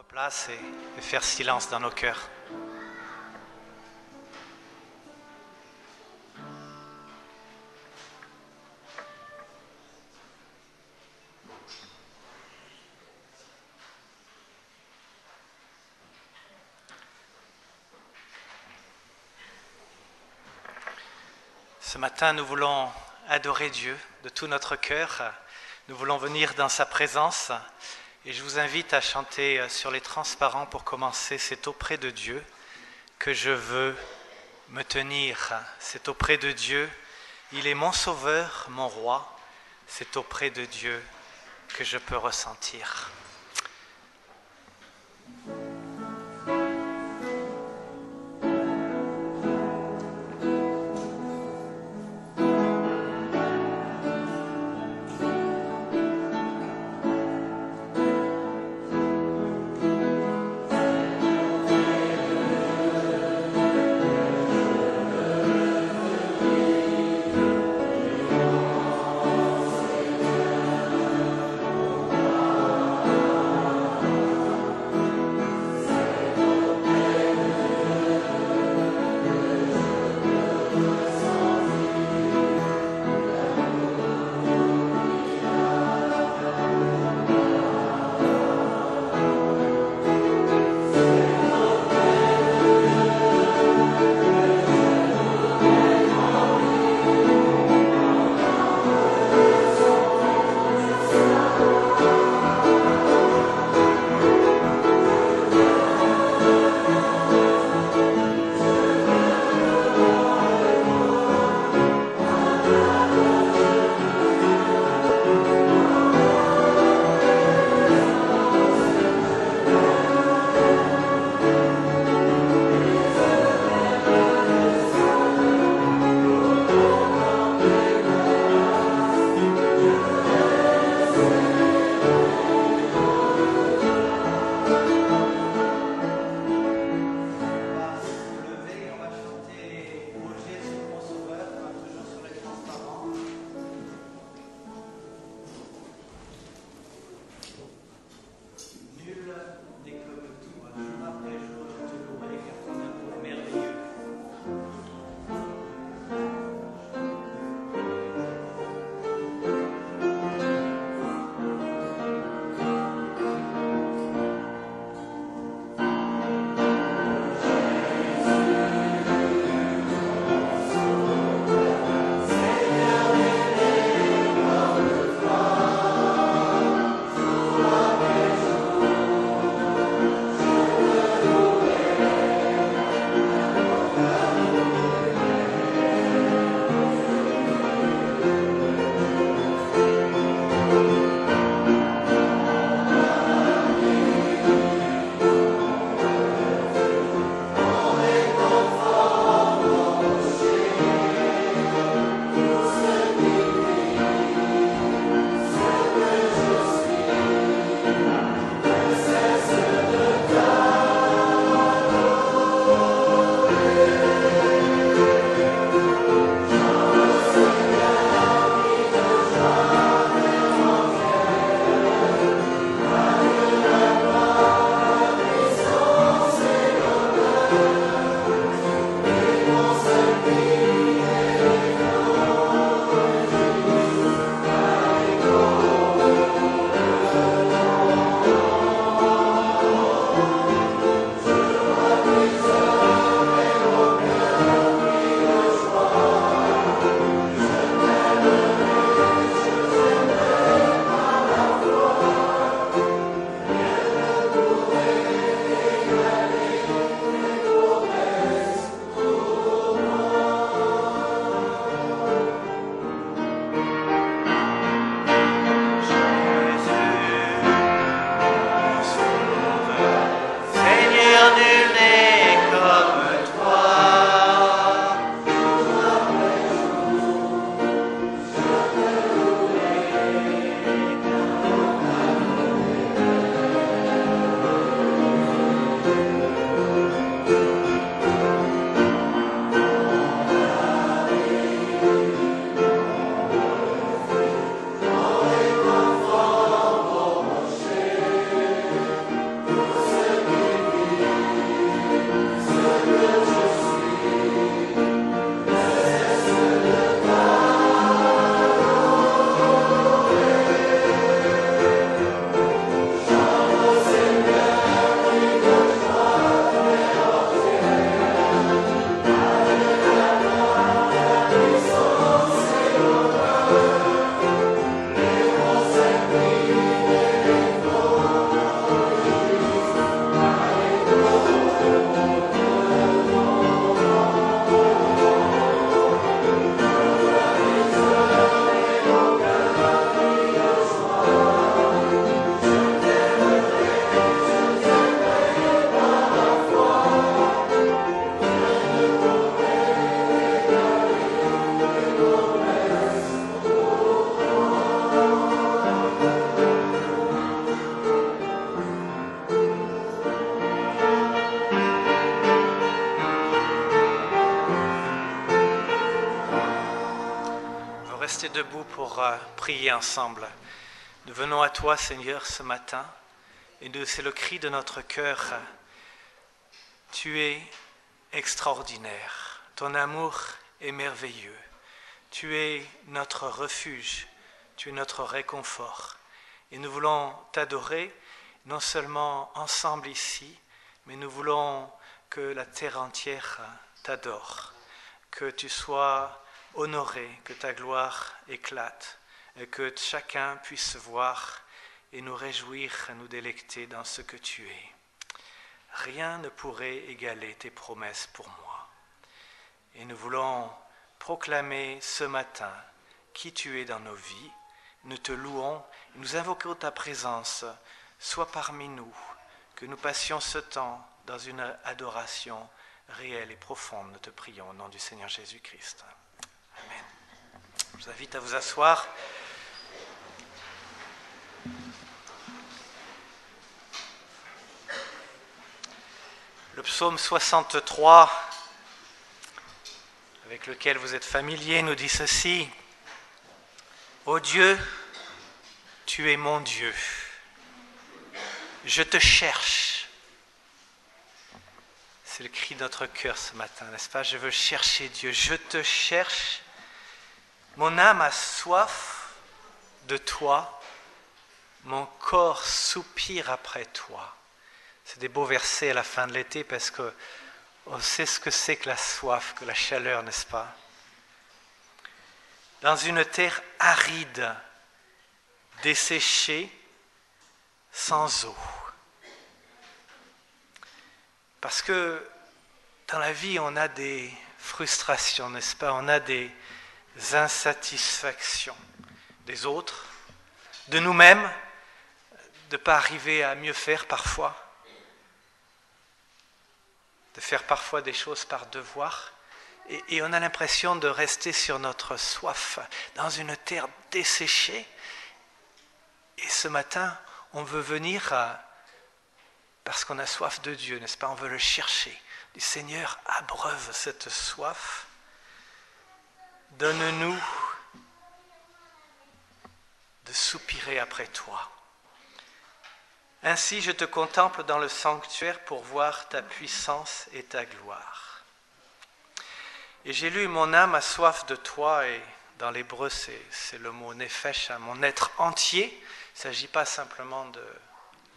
Place et faire silence dans nos cœurs. Ce matin, nous voulons adorer Dieu de tout notre cœur. Nous voulons venir dans sa présence. Et je vous invite à chanter sur les transparents pour commencer. C'est auprès de Dieu que je veux me tenir. C'est auprès de Dieu. Il est mon sauveur, mon roi. C'est auprès de Dieu que je peux ressentir. Amen. rester debout pour prier ensemble. Nous venons à toi, Seigneur, ce matin, et c'est le cri de notre cœur. Tu es extraordinaire, ton amour est merveilleux. Tu es notre refuge, tu es notre réconfort. Et nous voulons t'adorer, non seulement ensemble ici, mais nous voulons que la terre entière t'adore, que tu sois honoré, que ta gloire éclate, et que chacun puisse voir et nous réjouir, nous délecter dans ce que tu es. Rien ne pourrait égaler tes promesses pour moi. Et nous voulons proclamer ce matin qui tu es dans nos vies. Nous te louons, nous invoquons ta présence, sois parmi nous, que nous passions ce temps dans une adoration réelle et profonde. Nous te prions au nom du Seigneur Jésus-Christ. Amen. Je vous invite à vous asseoir. Le psaume 63, avec lequel vous êtes familiers, nous dit ceci. Ô Dieu, tu es mon Dieu. Je te cherche. C'est le cri de notre cœur ce matin, n'est-ce pas? Je veux chercher Dieu. Je te cherche. Mon âme a soif de toi. Mon corps soupire après toi. C'est des beaux versets à la fin de l'été parce qu'on sait ce que c'est que la soif, que la chaleur, n'est-ce pas? Dans une terre aride, desséchée, sans eau. Parce que dans la vie, on a des frustrations, n'est-ce pas? On a des insatisfactions des autres, de nous-mêmes, de ne pas arriver à mieux faire parfois, de faire parfois des choses par devoir. Et on a l'impression de rester sur notre soif, dans une terre desséchée. Et ce matin, on veut venir parce qu'on a soif de Dieu, n'est-ce pas? On veut le chercher. Du Seigneur, abreuve cette soif. Donne-nous de soupirer après toi. Ainsi, je te contemple dans le sanctuaire pour voir ta puissance et ta gloire. Et j'ai lu, mon âme a soif de toi, et dans l'hébreu, c'est le mot nefesh, mon être entier. Il ne s'agit pas simplement de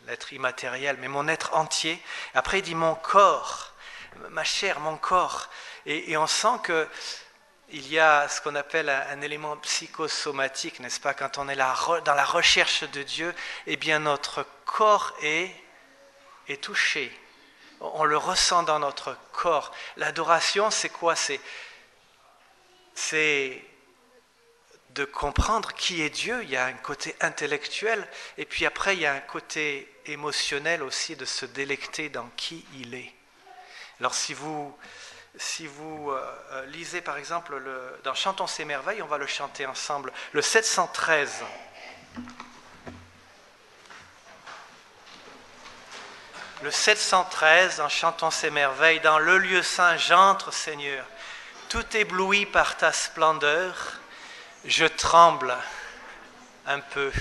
l'être immatériel, mais mon être entier. Après, il dit mon corps, ma chair, mon corps. Et on sent qu'il y a ce qu'on appelle un élément psychosomatique, n'est-ce pas? Quand on est là dans la recherche de Dieu, eh bien notre corps est touché. On le ressent dans notre corps. L'adoration, c'est quoi? C'est de comprendre qui est Dieu. Il y a un côté intellectuel, et puis après, il y a un côté émotionnel aussi, de se délecter dans qui il est. Alors si vous lisez par exemple dans Chantons ces merveilles, on va le chanter ensemble, le 713. Le 713, en Chantons ces merveilles, dans le lieu saint, j'entre, Seigneur, tout ébloui par ta splendeur, je tremble un peu.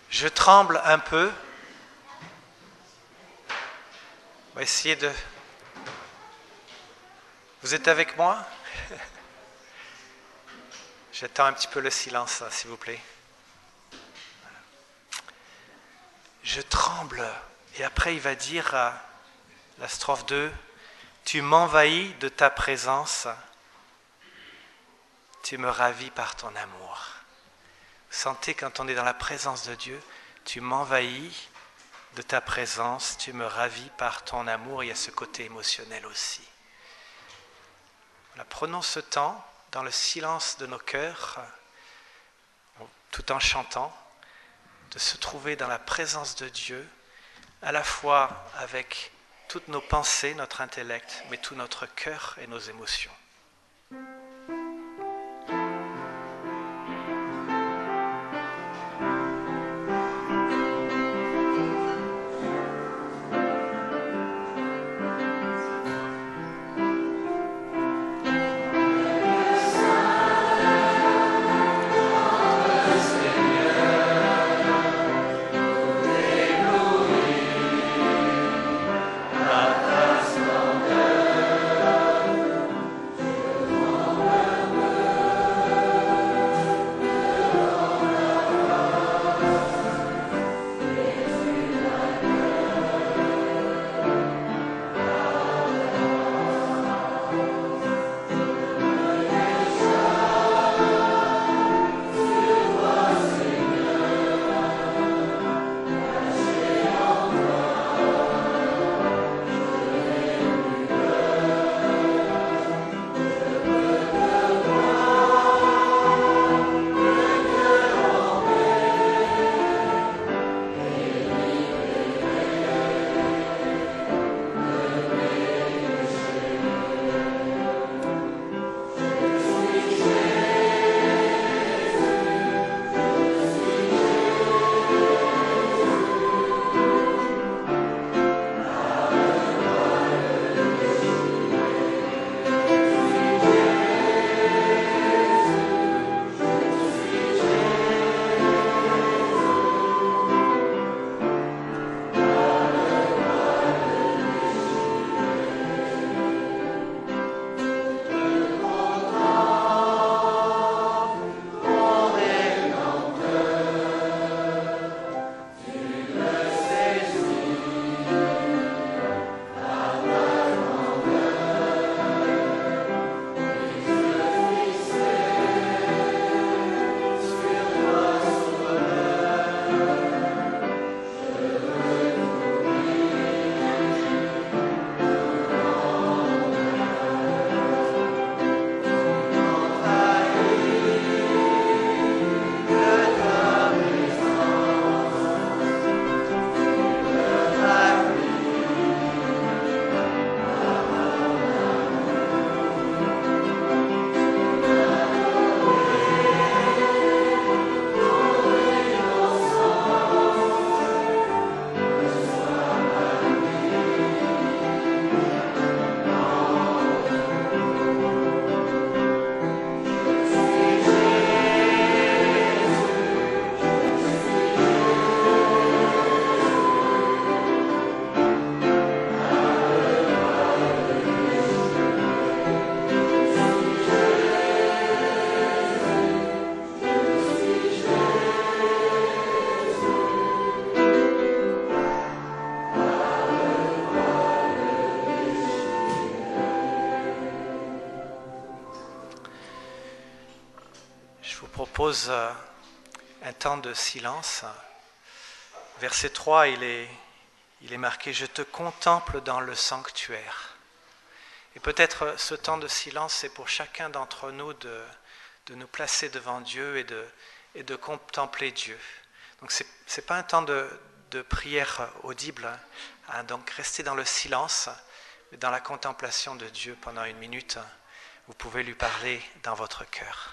Je tremble un peu. On va essayer de... Vous êtes avec moi? J'attends un petit peu le silence, s'il vous plaît. Je tremble. Et après, il va dire, la strophe 2, tu m'envahis de ta présence, tu me ravis par ton amour. Vous sentez quand on est dans la présence de Dieu, tu m'envahis de ta présence, tu me ravis par ton amour. Il y a ce côté émotionnel aussi. Voilà, prenons ce temps dans le silence de nos cœurs, tout en chantant, de se trouver dans la présence de Dieu, à la fois avec toutes nos pensées, notre intellect, mais tout notre cœur et nos émotions. Je vous propose un temps de silence. Verset 3, il est marqué « Je te contemple dans le sanctuaire ». Et peut-être ce temps de silence, c'est pour chacun d'entre nous de nous placer devant Dieu et de contempler Dieu. Donc ce n'est pas un temps de prière audible, hein, donc restez dans le silence, mais dans la contemplation de Dieu pendant 1 minute. Vous pouvez lui parler dans votre cœur.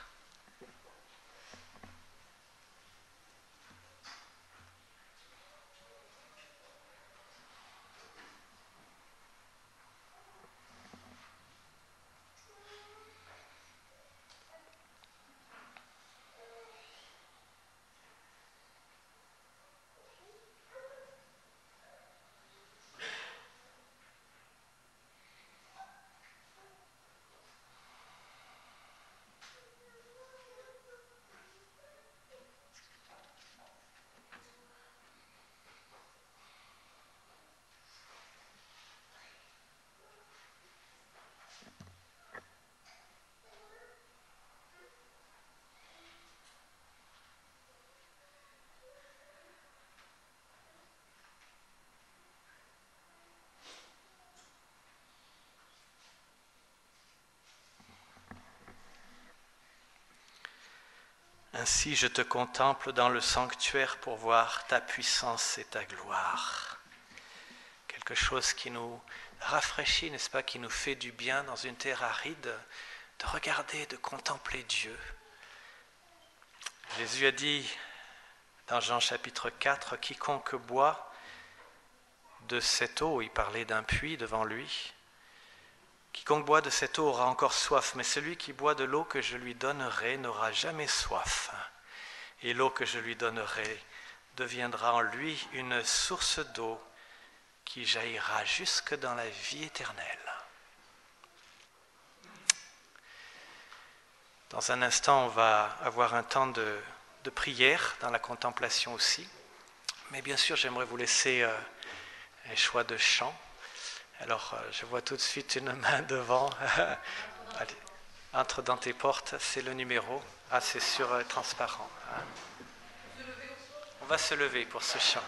Ainsi je te contemple dans le sanctuaire pour voir ta puissance et ta gloire. Quelque chose qui nous rafraîchit, n'est-ce pas, qui nous fait du bien dans une terre aride, de regarder, de contempler Dieu. Jésus a dit dans Jean chapitre 4, « Quiconque boit de cette eau », il parlait d'un puits devant lui, « Quiconque boit de cette eau aura encore soif, mais celui qui boit de l'eau que je lui donnerai n'aura jamais soif. Et l'eau que je lui donnerai deviendra en lui une source d'eau qui jaillira jusque dans la vie éternelle. » Dans un instant, on va avoir un temps de prière, dans la contemplation aussi. Mais bien sûr, j'aimerais vous laisser un choix de chant. Alors, je vois tout de suite une main devant. Allez, entre dans tes portes, c'est le numéro. Ah, c'est sur transparent. On va se lever pour ce chant.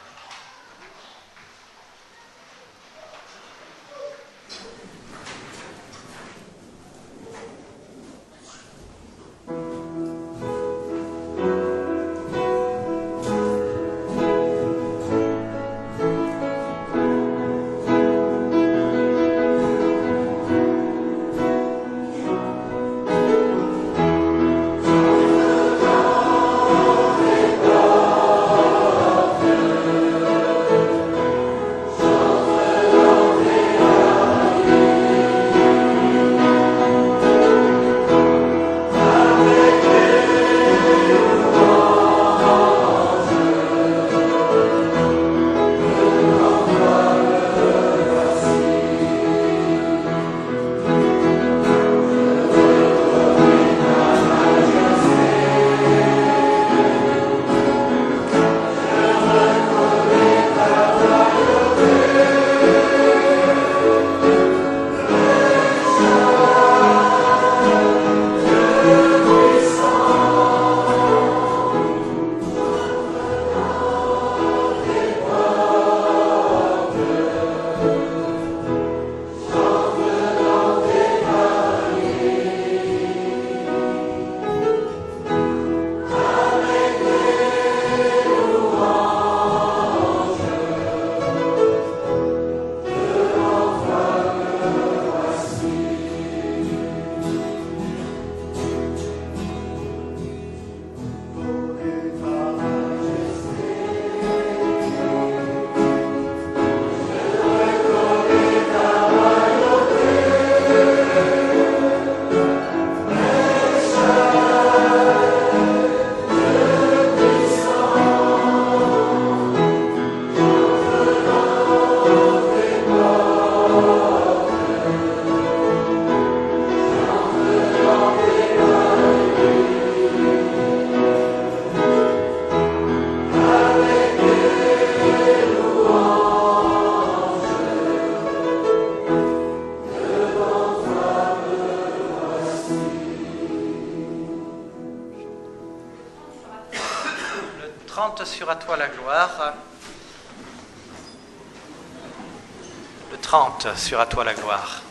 30 sur À toi la gloire. Le 30 sur À toi la gloire.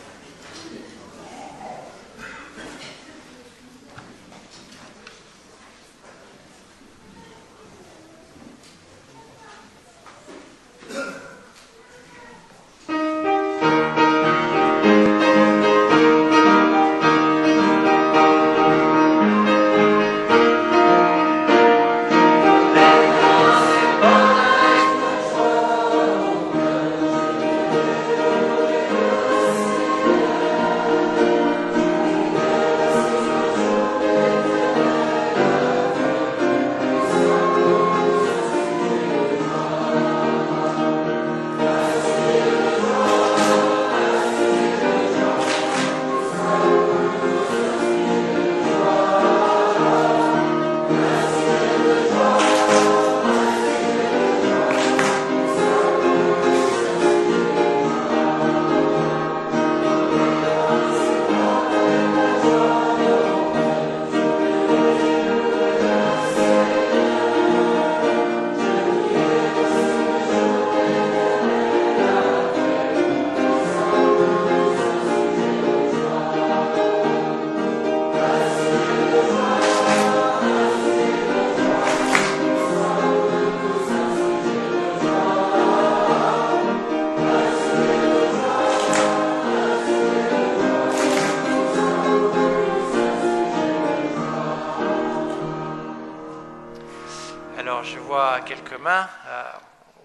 Alors, je vois quelques mains.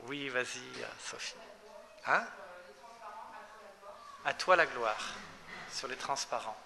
Oui, vas-y, Sophie. Hein? À toi la gloire, sur les transparents.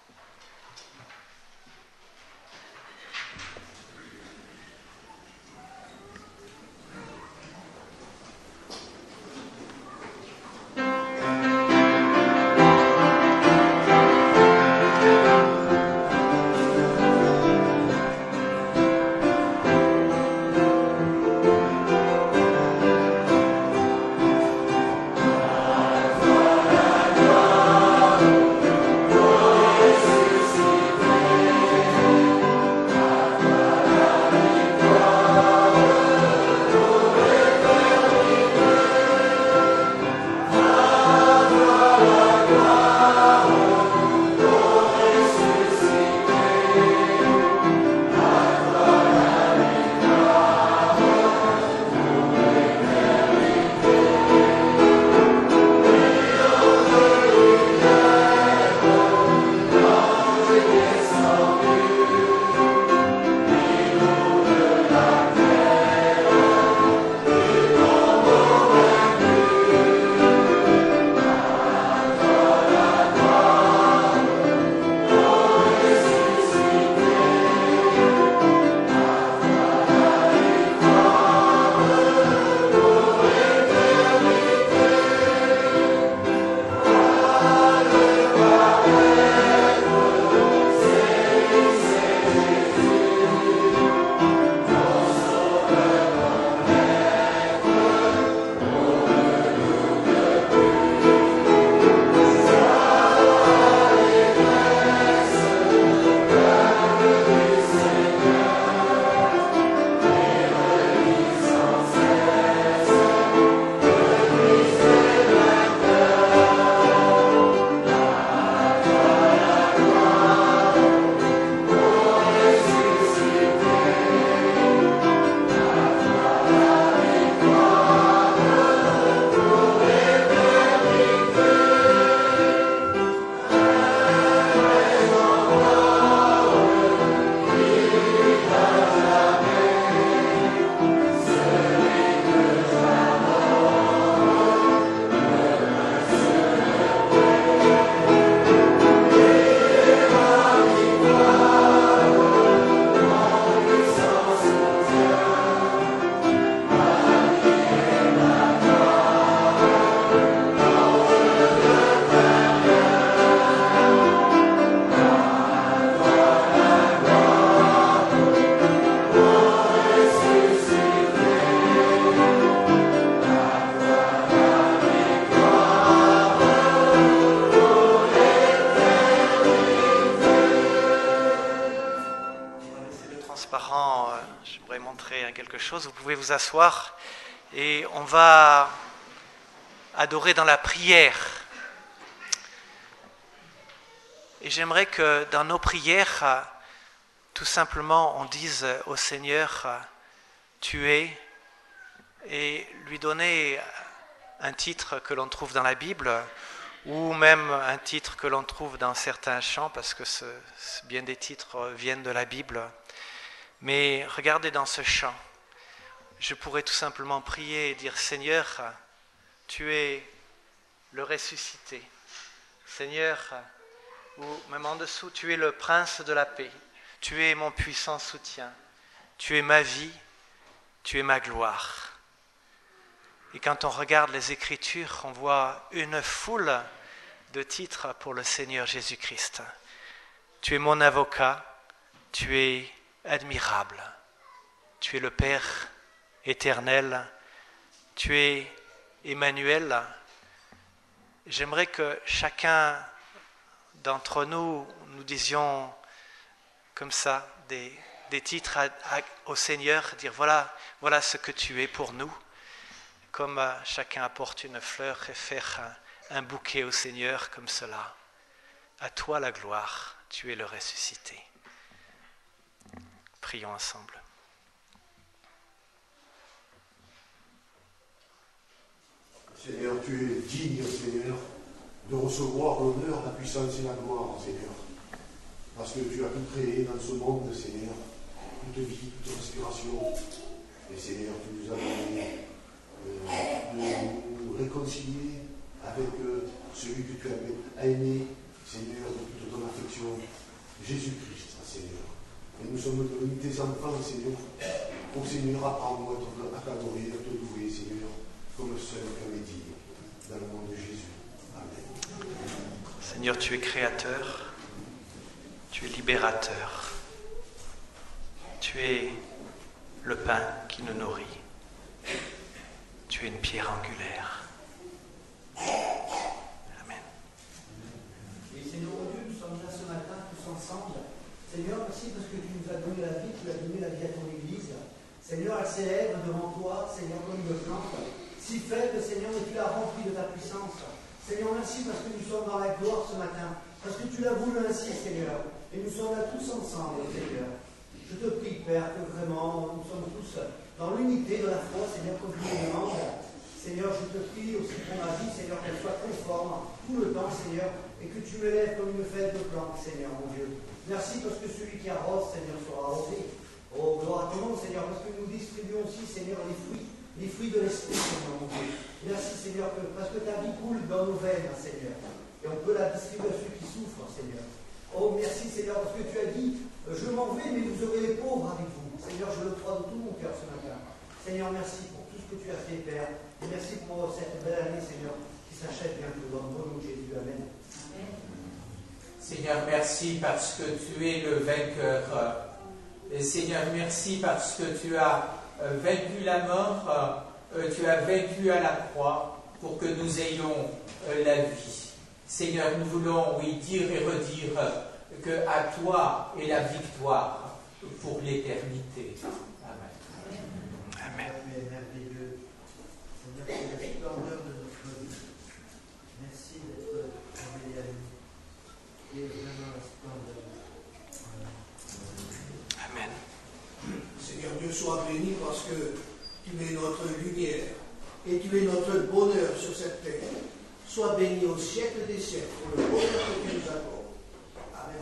transparents, j'aimerais montrer quelque chose. Vous pouvez vous asseoir et on va adorer dans la prière. Et j'aimerais que dans nos prières, tout simplement, on dise au Seigneur, tu es, et lui donner un titre que l'on trouve dans la Bible, ou même un titre que l'on trouve dans certains chants, parce que bien des titres viennent de la Bible. Mais regardez dans ce chant, je pourrais tout simplement prier et dire, Seigneur, tu es le ressuscité. Seigneur, ou même en dessous, tu es le prince de la paix. Tu es mon puissant soutien. Tu es ma vie. Tu es ma gloire. Et quand on regarde les Écritures, on voit une foule de titres pour le Seigneur Jésus-Christ. Tu es mon avocat, tu es admirable, tu es le Père éternel, tu es Emmanuel. J'aimerais que chacun d'entre nous disions comme ça des titres au Seigneur, dire voilà ce que tu es pour nous. Comme chacun apporte une fleur et faire un bouquet au Seigneur comme cela. À toi la gloire, tu es le ressuscité. Prions ensemble. Seigneur, tu es digne, Seigneur, de recevoir l'honneur, la puissance et la gloire, Seigneur. Parce que tu as tout créé dans ce monde, Seigneur, toute vie, toute respiration. Et Seigneur, tu nous as donné de nous réconcilier avec celui que tu as aimé, Seigneur, de toute ton affection, Jésus-Christ, Seigneur. Et nous sommes devenus tes enfants, Seigneur. Oh Seigneur, apprends-nous à t'adorer, à te louer, Seigneur, comme seul qu'un est digne, dans le nom de Jésus. Amen. Seigneur, tu es créateur, tu es libérateur, tu es le pain qui nous nourrit. Tu es une pierre angulaire. Amen. Et Seigneur Dieu, nous sommes là ce matin tous ensemble. Seigneur, merci parce que tu nous as donné la vie, tu as donné la vie à ton Église. Seigneur, elle s'élève devant toi, Seigneur, comme une plante, si faible, Seigneur, mais tu l'as remplie de ta puissance. Seigneur, merci parce que nous sommes dans la gloire ce matin, parce que tu l'as voulu ainsi, Seigneur. Et nous sommes là tous ensemble, Seigneur. Je te prie, Père, que vraiment nous sommes tous dans l'unité de la foi, Seigneur, comme tu nous demandes. Seigneur, je te prie aussi pour ma vie, Seigneur, qu'elle soit conforme tout le temps, Seigneur, et que tu me lèves comme une faible plante, Seigneur, mon Dieu. Merci parce que celui qui arrose, Seigneur, sera arrosé. Oh, gloire à ton nom, Seigneur, parce que nous distribuons aussi, Seigneur, les fruits de l'Esprit, Seigneur, mon Dieu. Merci, Seigneur, parce que ta vie coule dans nos veines, Seigneur, et on peut la distribuer à ceux qui souffrent, Seigneur. Oh, merci, Seigneur, parce que tu as dit, je m'en vais, mais vous aurez les pauvres avec vous. Seigneur, je le crois de tout mon cœur ce matin. Seigneur, merci pour tout ce que tu as fait, Père. Et merci pour cette belle année, Seigneur, qui s'achève bientôt dans le nom de Jésus. Amen. Seigneur, merci parce que tu es le vainqueur. Et Seigneur, merci parce que tu as vaincu la mort, tu as vaincu à la croix pour que nous ayons la vie. Seigneur, nous voulons, oui, dire et redire que à toi est la victoire pour l'éternité. Amen. Amen. Merveilleux. Seigneur, c'est la splendeur de notre vie. Merci d'être révélé à nous. Et vraiment la splendeur. Amen. Seigneur Dieu, sois béni parce que tu es notre lumière et tu es notre bonheur sur cette terre. Sois béni au siècle des siècles pour le bonheur que tu nous accordes. Amen.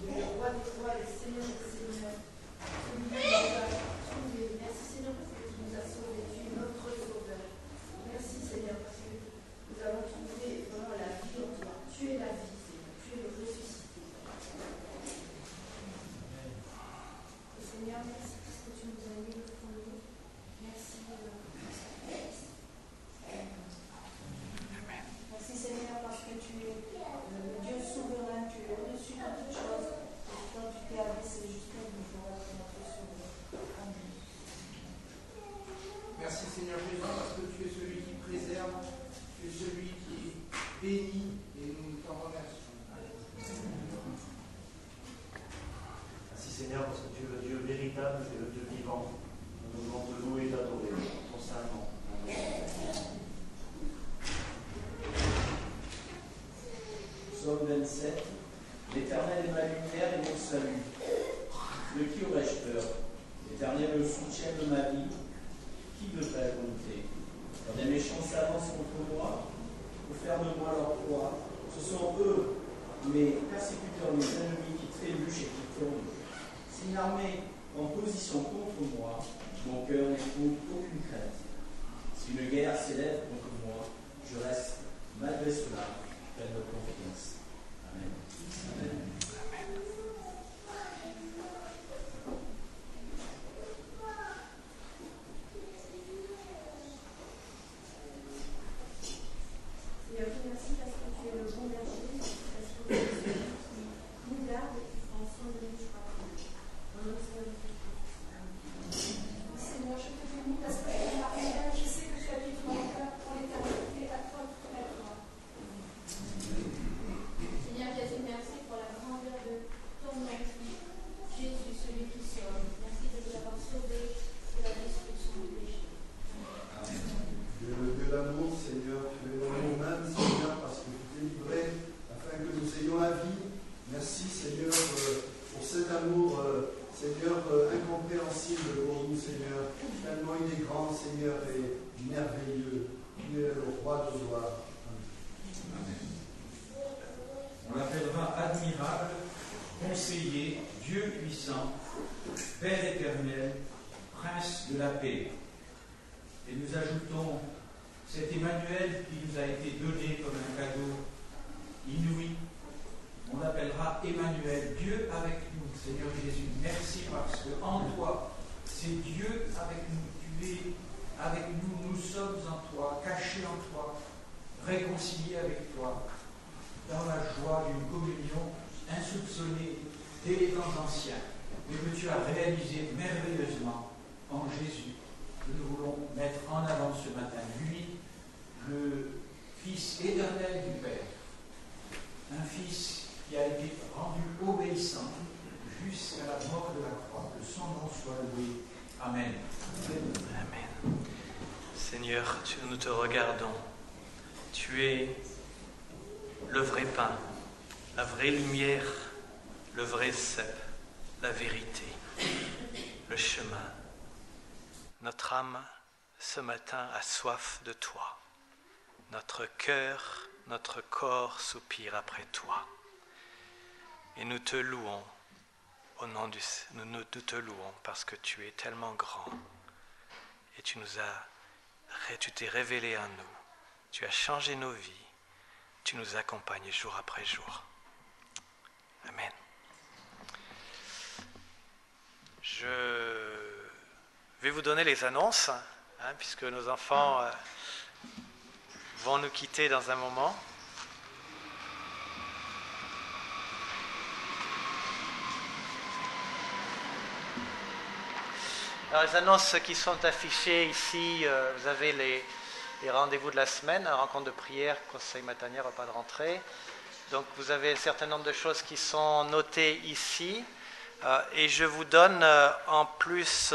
Tu es le roi des rois, le Seigneur des seigneurs. Celui qui nous a sauvés. Merci Seigneur parce que tu nous as sauvés. Tu es notre sauveur. Merci Seigneur parce que nous avons trouvé vraiment la vie en toi. Tu es la vie Seigneur. Tu es le ressuscité. Seigneur, merci parce que tu nous as mis au fond de nous. Merci Merci Seigneur parce que tu es Seigneur, parce que tu es le Dieu véritable, tu es le Dieu vivant. Nous voulons te louer et t'adorer constamment. Psaume 27. L'Éternel est ma lumière et mon salut. De qui aurais-je peur? L'Éternel est le soutien de ma vie. Qui me fait la volonté? Quand des méchants s'avancent contre moi, pour faire de moi leur proie, ce sont eux, mes persécuteurs, mes ennemis, qui trébuchent et qui tournent. Si une armée en position contre moi, mon cœur n'éprouve aucune crainte. Si une guerre s'élève contre moi, je reste malgré cela plein de confiance. Amen. Amen. Seigneur, je te remercie parce que tu es le bon berger, parce que tu es celui qui nous garde et qui prend soin de nous jusqu'à la fin. Au nom de Seigneur Jésus. Seigneur, je te bénis parce que tu es ma prière. Je sais que tu habites mon cœur pour l'éternité. À toi toute la gloire. Seigneur Jésus, merci pour la grandeur de ton nom. Jésus, celui qui sauve. Merci de nous avoir sauvés de la destruction du péché. Dieu de l'amour, Seigneur, tu es l'amour même, Seigneur, parce que tu t'es livré afin que nous ayons la vie. Merci, Seigneur, pour cet amour, Seigneur, incompréhensible pour nous, Seigneur. Tellement il est grand, Seigneur, et merveilleux. Tu es le roi de gloire. Amen. On l'appellera admirable, conseiller, Dieu puissant, Père éternel, Prince de la paix. Et nous ajoutons cet Emmanuel qui nous a été donné comme un cadeau inouï. On l'appellera Emmanuel, Dieu avec nous. Seigneur Jésus, merci parce que en toi, c'est Dieu avec nous. Tu es avec nous, nous sommes en toi, cachés en toi, réconciliés avec toi, dans la joie d'une communion insoupçonnée dès les temps anciens, mais que tu as réalisé merveilleusement en Jésus. Que nous voulons mettre en avant ce matin, lui, le Fils éternel du Père, un Fils qui a été rendu obéissant jusqu'à la mort de la croix. Que son nom soit loué. Amen. Amen. Seigneur, nous te regardons. Tu es le vrai pain, la vraie lumière, le vrai cep, la vérité, le chemin. Notre âme, ce matin, a soif de toi. Notre cœur, notre corps soupire après toi. Et nous te louons, nous te louons parce que tu es tellement grand. Et tu t'es révélé à nous. Tu as changé nos vies. Tu nous accompagnes jour après jour. Amen. Je vais vous donner les annonces, puisque nos enfants vont nous quitter dans un moment. Alors, les annonces qui sont affichées ici, vous avez les rendez-vous de la semaine, rencontre de prière, conseil matanier, repas de rentrée. Donc vous avez un certain nombre de choses qui sont notées ici. Et je vous donne en plus...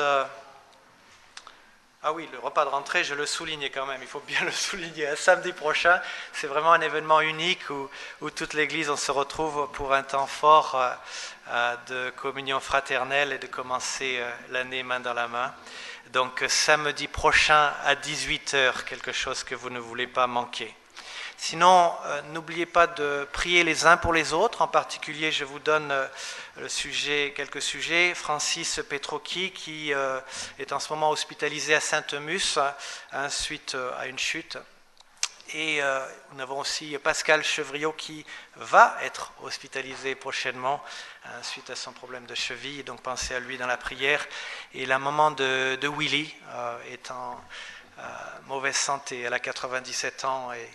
Ah oui, le repas de rentrée, je le soulignais quand même, il faut bien le souligner. Samedi prochain, c'est vraiment un événement unique où toute l'Église, on se retrouve pour un temps fort de communion fraternelle et de commencer l'année main dans la main. Donc samedi prochain à 18h, quelque chose que vous ne voulez pas manquer. Sinon, n'oubliez pas de prier les uns pour les autres. En particulier, je vous donne quelques sujets. Francis Petrocchi, qui est en ce moment hospitalisé à Saint-Emus suite à une chute. Et nous avons aussi Pascal Chevriot qui va être hospitalisé prochainement suite à son problème de cheville. Donc pensez à lui dans la prière. Et la maman de Willy est en mauvaise santé, elle a 97 ans et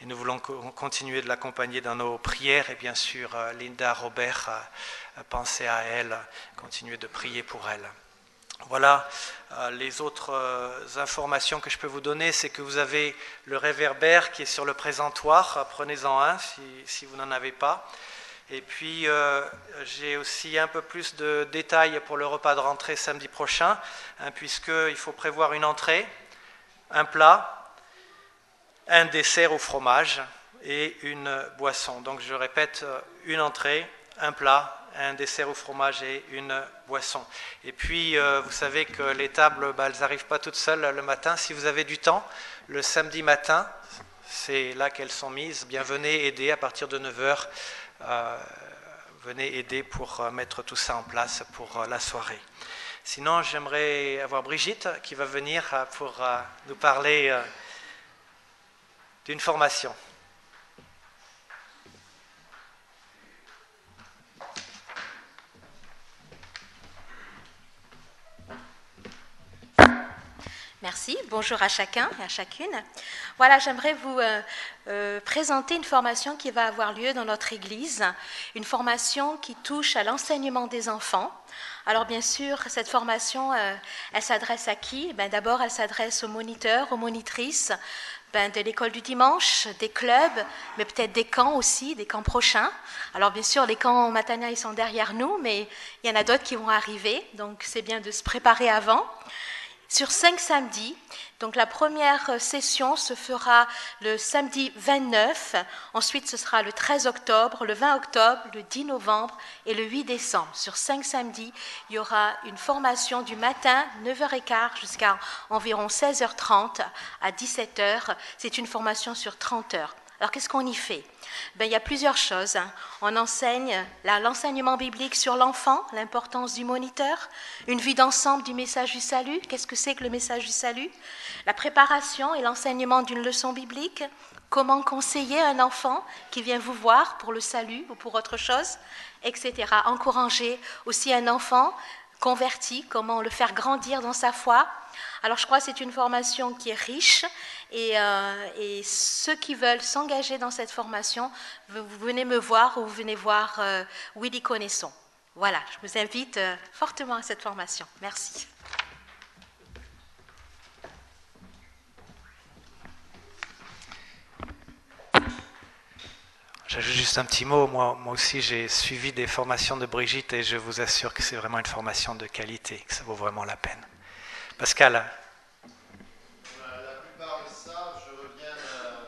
nous voulons continuer de l'accompagner dans nos prières et bien sûr Linda Robert, pensez à elle, continuez de prier pour elle. Voilà, les autres informations que je peux vous donner, c'est que vous avez le réverbère qui est sur le présentoir, prenez-en un si vous n'en avez pas. Et puis, j'ai aussi un peu plus de détails pour le repas de rentrée samedi prochain, puisqu'il faut prévoir une entrée, un plat, un dessert au fromage et une boisson. Donc, je répète, une entrée, un plat, un dessert au fromage et une boisson. Et puis, vous savez que les tables, elles n'arrivent pas toutes seules le matin. Si vous avez du temps, le samedi matin, c'est là qu'elles sont mises. Bien, venez aider à partir de 9h. Venez aider pour mettre tout ça en place pour la soirée. Sinon, j'aimerais avoir Brigitte qui va venir pour nous parler d'une formation. Merci, bonjour à chacun et à chacune. Voilà, j'aimerais vous présenter une formation qui va avoir lieu dans notre Église, une formation qui touche à l'enseignement des enfants. Alors bien sûr, cette formation, elle s'adresse à qui? D'abord, elle s'adresse aux moniteurs, aux monitrices de l'école du dimanche, des clubs, mais peut-être des camps aussi, des camps prochains. Alors bien sûr, les camps Matania, ils sont derrière nous, mais il y en a d'autres qui vont arriver, donc c'est bien de se préparer avant. Sur 5 samedis, donc la première session se fera le samedi 29, ensuite ce sera le 13 octobre, le 20 octobre, le 10 novembre et le 8 décembre. Sur 5 samedis, il y aura une formation du matin, 9h15 jusqu'à environ 16h30 à 17h. C'est une formation sur 30 heures. Alors qu'est-ce qu'on y fait? Il y a plusieurs choses. On enseigne l'enseignement biblique sur l'enfant, l'importance du moniteur, une vue d'ensemble du message du salut. Qu'est-ce que c'est que le message du salut? La préparation et l'enseignement d'une leçon biblique. Comment conseiller un enfant qui vient vous voir pour le salut ou pour autre chose, etc. Encourager aussi un enfant converti, comment le faire grandir dans sa foi. Alors je crois que c'est une formation qui est riche et ceux qui veulent s'engager dans cette formation, vous venez me voir ou vous venez voir Willy Connaisson. Voilà, je vous invite fortement à cette formation. Merci. J'ajoute juste un petit mot. Moi aussi, j'ai suivi des formations de Brigitte et je vous assure que c'est vraiment une formation de qualité, que ça vaut vraiment la peine. Pascal. La plupart de ça, je reviens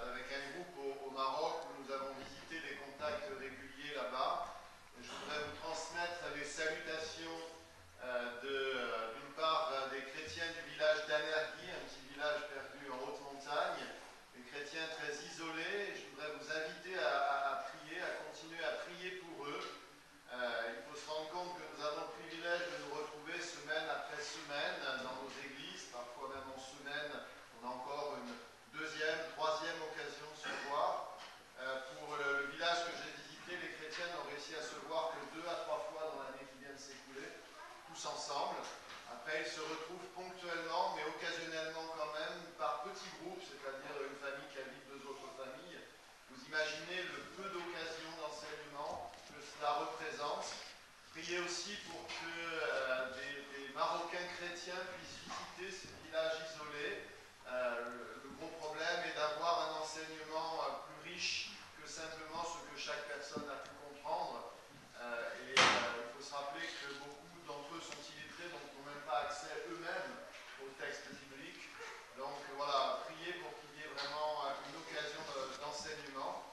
avec un groupe au Maroc où nous avons visité des contacts réguliers là-bas. Je voudrais vous transmettre les salutations d'une part des chrétiens du village d'Anergui, un petit village perdu en haute montagne, des chrétiens très isolés. Je voudrais vous inviter à prier, à continuer à prier pour eux. Il faut se rendre compte que nous avons le privilège de nous retrouver semaine après semaine dans nos églises, parfois même en semaine, on a encore une deuxième, troisième occasion de se voir. Pour le village que j'ai visité, les chrétiens n'ont réussi à se voir que 2 à 3 fois dans l'année qui vient de s'écouler, tous ensemble. Après, ils se retrouvent ponctuellement, mais occasionnellement quand même, par petits groupes, c'est-à-dire une famille qui habite 2 autres familles. Vous imaginez le peu d'occasions d'enseignement que cela représente. Priez aussi pour que des Marocains chrétiens puissent visiter ce village isolé. Le gros problème est d'avoir un enseignement plus riche que simplement ce que chaque personne a pu comprendre. Il faut se rappeler que beaucoup d'entre eux sont illettrés, donc n'ont même pas accès eux-mêmes aux textes bibliques. Donc voilà, priez pour qu'il y ait vraiment une occasion d'enseignement.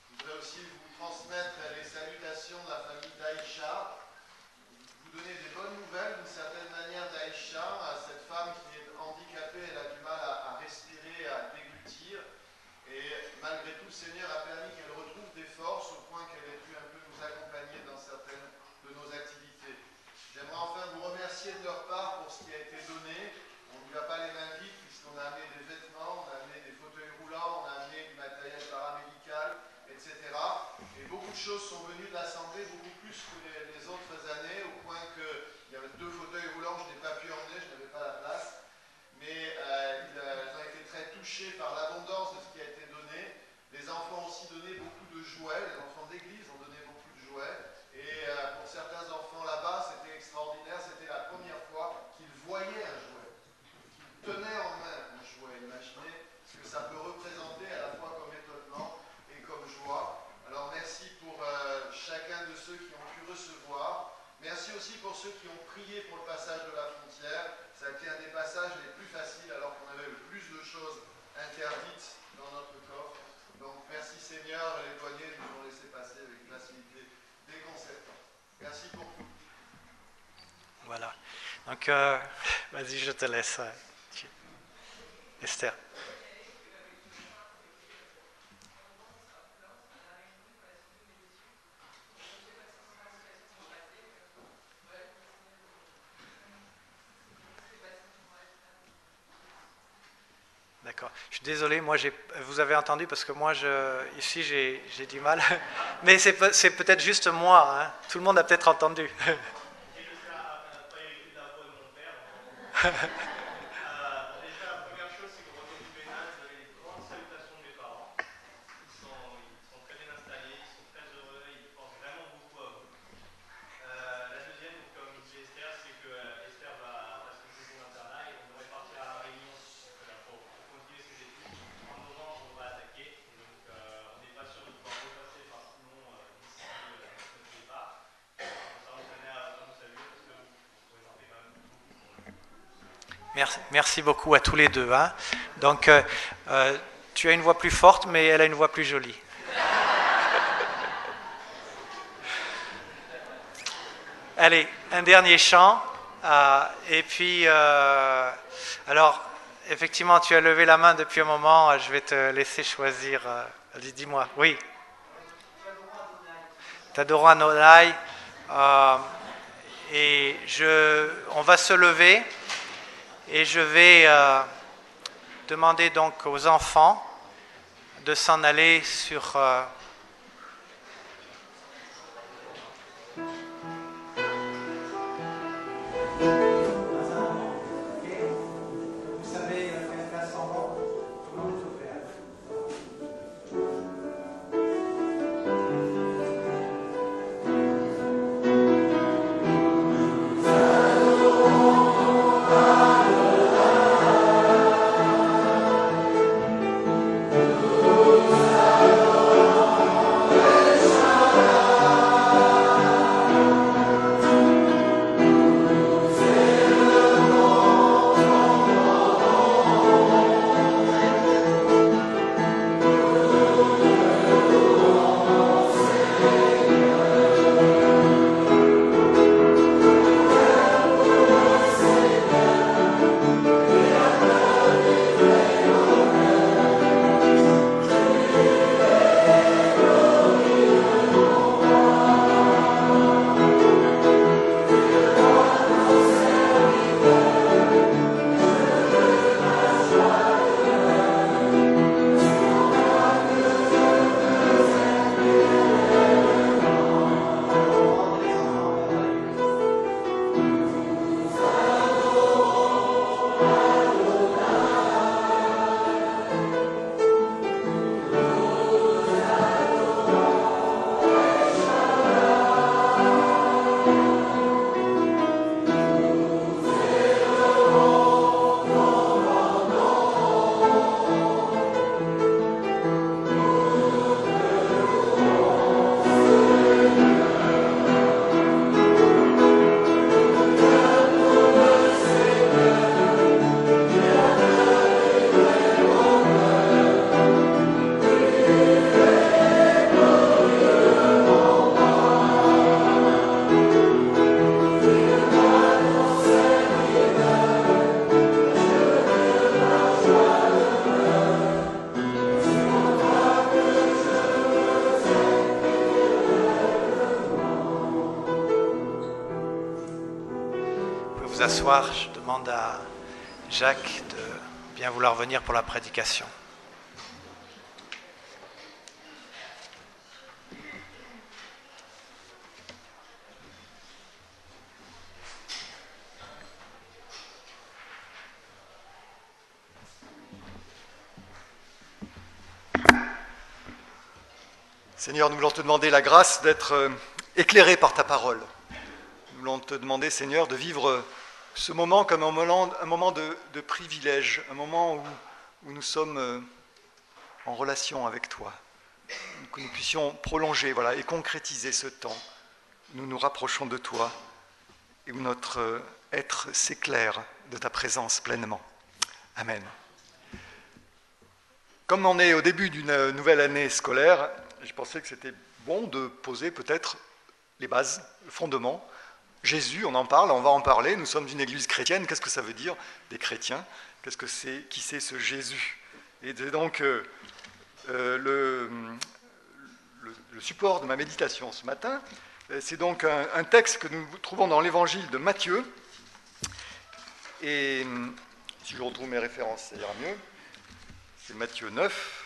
Je voudrais aussi vous transmettre les salutations de la famille d'Aïcha. Vous donner des bonnes nouvelles d'une certaine manière d'Aïcha, cette femme qui est handicapée, elle a du mal à respirer, à déglutir, et malgré tout, le Seigneur a permis qu'elle retrouve des forces au point qu'elle ait pu un peu nous accompagner dans certaines de nos activités. J'aimerais enfin vous remercier de leur part pour ce qui a été donné. On ne lui a pas les mains vides puisqu'on a amené des vêtements, on a amené des fauteuils roulants, on a amené du matériel paramédical, etc. Et beaucoup de choses sont venues de l'Assemblée, beaucoup plus que les autres années, au point qu'il y avait 2 fauteuils roulants, je n'ai pas pu emmener, je n'avais pas la place. Mais ils ont été très touchés par l'abondance de ce qui a été donné. Les enfants ont aussi donné beaucoup de jouets, les enfants d'église ont donné beaucoup de jouets. Et pour certains enfants là-bas, c'était extraordinaire, c'était la première fois qu'ils voyaient un jouet, qu'ils tenaient en main un jouet. Imaginez ce que ça peut représenter à la fois comme étonnement et comme joie. Alors merci pour chacun aussi pour ceux qui ont prié pour le passage de la frontière. Ça a été un des passages les plus faciles alors qu'on avait le plus de choses interdites dans notre coffre. Donc merci Seigneur, les douaniers nous ont laissé passer avec facilité déconcertante. Merci pour tout. Voilà. Donc, vas-y, je te laisse. Esther. D'accord. Je suis désolé, moi, vous avez entendu parce que moi, ici, j'ai du mal. Mais c'est peut-être juste moi. Hein. Tout le monde a peut-être entendu. Déjà, la première chose, c'est qu'au retour du Bénin, vous avez les grandes salutations de mes parents. Ils sont très bien installés, ils sont très heureux, ils pensent vraiment beaucoup à vous. La deuxième, comme disait Esther, c'est que Esther va passer son internat et on devrait partir à la Réunion pour continuer ses études. En novembre, on va attaquer, donc on n'est pas sûr de pouvoir repasser par Simon d'ici notre départ. Pour ça, on tenait à vous saluer parce que vous représentez quand même beaucoup pour nous. Merci beaucoup à tous les deux. Hein. Donc, tu as une voix plus forte, mais elle a une voix plus jolie. Allez, un dernier chant. Et puis, alors, effectivement, tu as levé la main depuis un moment. Je vais te laisser choisir. Dis-moi. Oui. T'adorons Adonai. Et on va se lever. Et je vais demander donc aux enfants de s'en aller sur... Vous savez, quelqu'un s'en va, comment il faut faire? Vous asseoir, je demande à Jacques de bien vouloir venir pour la prédication. Seigneur, nous voulons te demander la grâce d'être éclairé par ta parole. Nous voulons te demander, Seigneur, de vivre ce moment comme un moment de privilège, un moment où nous sommes en relation avec toi, que nous puissions prolonger et concrétiser ce temps. Nous nous rapprochons de toi et où notre être s'éclaire de ta présence pleinement. Amen. Comme on est au début d'une nouvelle année scolaire, je pensais que c'était bon de poser peut-être les bases, le fondement. Jésus, on en parle, on va en parler, nous sommes une église chrétienne, qu'est-ce que ça veut dire, des chrétiens? Qu'est-ce que c'est, qui c'est ce Jésus? Et c'est donc le support de ma méditation ce matin, c'est donc un texte que nous trouvons dans l'évangile de Matthieu, et si je retrouve mes références, ça ira mieux. C'est Matthieu 9.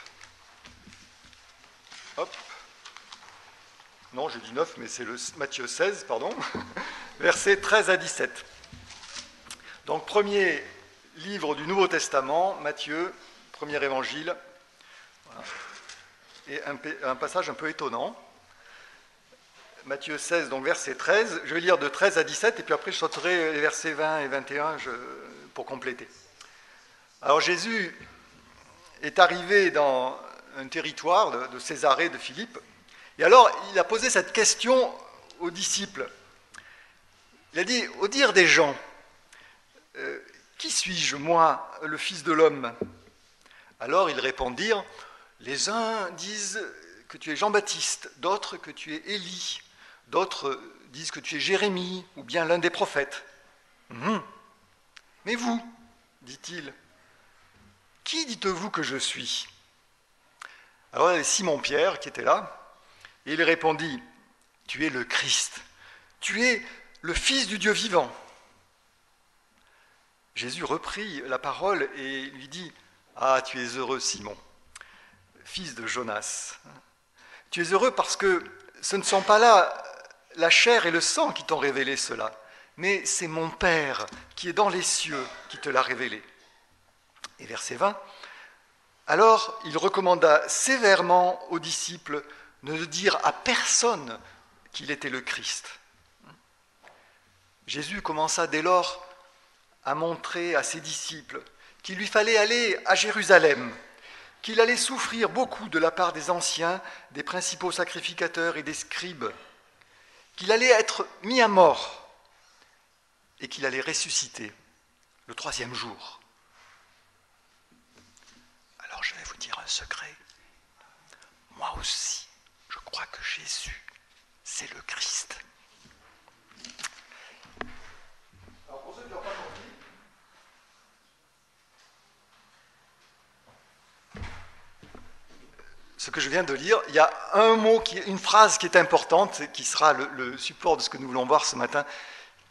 Hop. Non, j'ai dit 9, mais c'est le Matthieu 16, pardon. Versets 13 à 17. Donc, premier livre du Nouveau Testament, Matthieu, premier évangile. Voilà. Et un passage un peu étonnant. Matthieu 16, donc verset 13. Je vais lire de 13 à 17, et puis après je sauterai les versets 20 et 21 pour compléter. Alors, Jésus est arrivé dans un territoire de Césarée de Philippe, et alors il a posé cette question aux disciples. Il a dit, au dire des gens, qui suis-je, moi, le Fils de l'homme? Alors ils répondirent, les uns disent que tu es Jean-Baptiste, d'autres que tu es Élie, d'autres disent que tu es Jérémie, ou bien l'un des prophètes. Mais vous, dit-il, qui dites-vous que je suis? Alors il y avait Simon-Pierre qui était là, et il répondit, tu es le Christ, tu es le Fils du Dieu vivant. Jésus reprit la parole et lui dit, ah, tu es heureux Simon, fils de Jonas. Tu es heureux parce que ce ne sont pas là la chair et le sang qui t'ont révélé cela, mais c'est mon Père qui est dans les cieux qui te l'a révélé. Et verset 20, alors il recommanda sévèrement aux disciples de ne dire à personne qu'il était le Christ. Jésus commença dès lors à montrer à ses disciples qu'il lui fallait aller à Jérusalem, qu'il allait souffrir beaucoup de la part des anciens, des principaux sacrificateurs et des scribes, qu'il allait être mis à mort et qu'il allait ressusciter le 3e jour. Alors je vais vous dire un secret. Moi aussi, je crois que Jésus, c'est le Christ. Alors pour ceux qui n'ont pas compris, ce que je viens de lire, il y a un mot, une phrase qui est importante, qui sera le support de ce que nous voulons voir ce matin.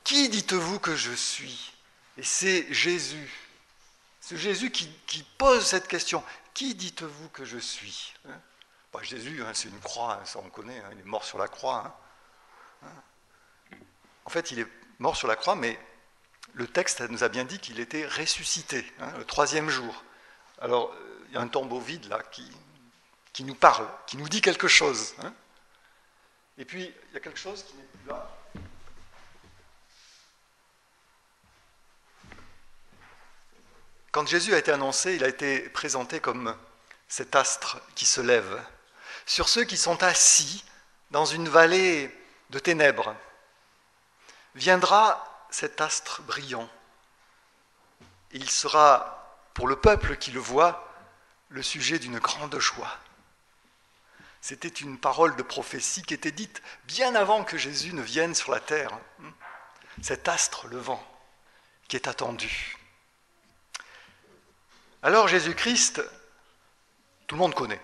Qui dites-vous que je suis? Et c'est Jésus. C'est Jésus qui pose cette question. Qui dites-vous que je suis? Jésus, c'est une croix, ça on connaît, il est mort sur la croix. En fait, il est mort sur la croix, mais le texte nous a bien dit qu'il était ressuscité, le 3e jour. Alors, il y a un tombeau vide là qui nous parle, qui nous dit quelque chose. Et puis, il y a quelque chose qui n'est plus là. Quand Jésus a été annoncé, il a été présenté comme cet astre qui se lève sur ceux qui sont assis dans une vallée de ténèbres. Viendra cet astre brillant, et il sera, pour le peuple qui le voit, le sujet d'une grande joie. C'était une parole de prophétie qui était dite bien avant que Jésus ne vienne sur la terre. Cet astre levant qui est attendu. Alors Jésus-Christ, tout le monde connaît.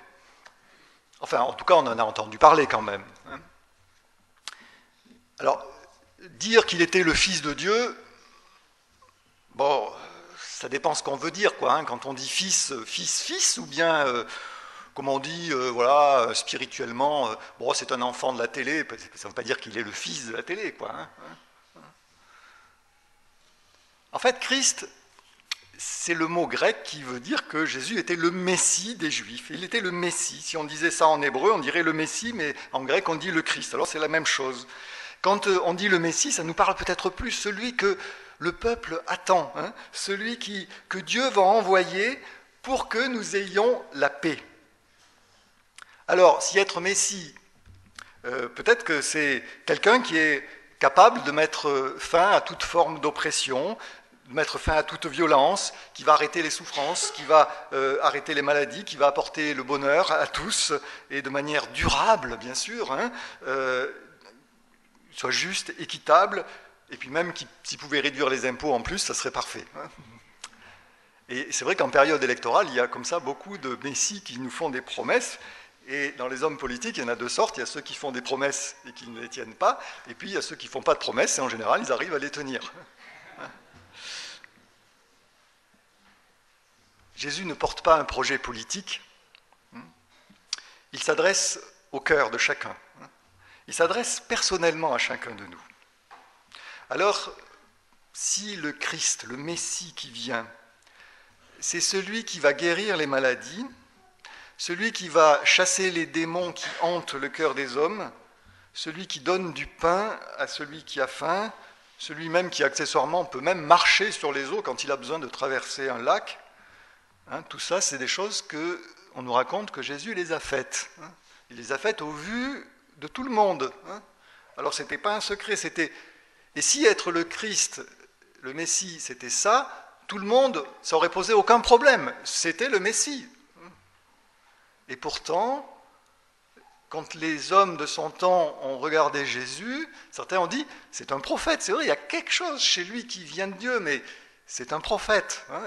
Enfin, en tout cas, on en a entendu parler quand même. Alors, dire qu'il était le Fils de Dieu, bon, ça dépend ce qu'on veut dire, quoi. Quand on dit fils, ou bien, comme on dit, voilà, spirituellement, bon, c'est un enfant de la télé, ça ne veut pas dire qu'il est le fils de la télé, quoi. En fait, Christ, c'est le mot grec qui veut dire que Jésus était le Messie des Juifs. Il était le Messie. Si on disait ça en hébreu, on dirait le Messie, mais en grec, on dit le Christ. Alors c'est la même chose. Quand on dit le Messie, ça nous parle peut-être plus, celui que le peuple attend, celui que Dieu va envoyer pour que nous ayons la paix. Alors, si être Messie, peut-être que c'est quelqu'un qui est capable de mettre fin à toute forme d'oppression, de mettre fin à toute violence, qui va arrêter les souffrances, qui va arrêter les maladies, qui va apporter le bonheur à tous, et de manière durable, bien sûr, hein, soit juste, équitable, et puis même s'il pouvait réduire les impôts en plus, ça serait parfait. Hein. Et c'est vrai qu'en période électorale, il y a comme ça beaucoup de messies qui nous font des promesses, et dans les hommes politiques, il y en a deux sortes, il y a ceux qui font des promesses et qui ne les tiennent pas, et puis il y a ceux qui ne font pas de promesses, et en général, ils arrivent à les tenir. Jésus ne porte pas un projet politique, il s'adresse au cœur de chacun. Il s'adresse personnellement à chacun de nous. Alors, si le Christ, le Messie qui vient, c'est celui qui va guérir les maladies, celui qui va chasser les démons qui hantent le cœur des hommes, celui qui donne du pain à celui qui a faim, celui même qui accessoirement peut même marcher sur les eaux quand il a besoin de traverser un lac, hein, tout ça, c'est des choses qu'on nous raconte que Jésus les a faites. Hein. Il les a faites au vu de tout le monde. Hein. Alors, ce n'était pas un secret, c'était... Et si être le Christ, le Messie, c'était ça, tout le monde, ça aurait posé aucun problème. C'était le Messie. Et pourtant, quand les hommes de son temps ont regardé Jésus, certains ont dit, c'est un prophète. C'est vrai, il y a quelque chose chez lui qui vient de Dieu, mais... c'est un prophète, hein,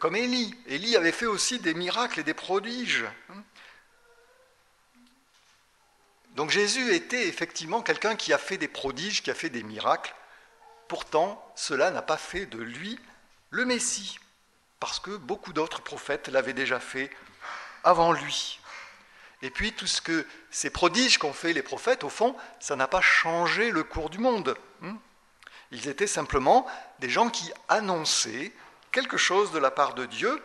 comme Élie. Élie avait fait aussi des miracles et des prodiges. Donc Jésus était effectivement quelqu'un qui a fait des prodiges, qui a fait des miracles. Pourtant, cela n'a pas fait de lui le Messie, parce que beaucoup d'autres prophètes l'avaient déjà fait avant lui. Et puis tout ce que ces prodiges qu'ont fait les prophètes, au fond, ça n'a pas changé le cours du monde. Ils étaient simplement des gens qui annonçaient quelque chose de la part de Dieu,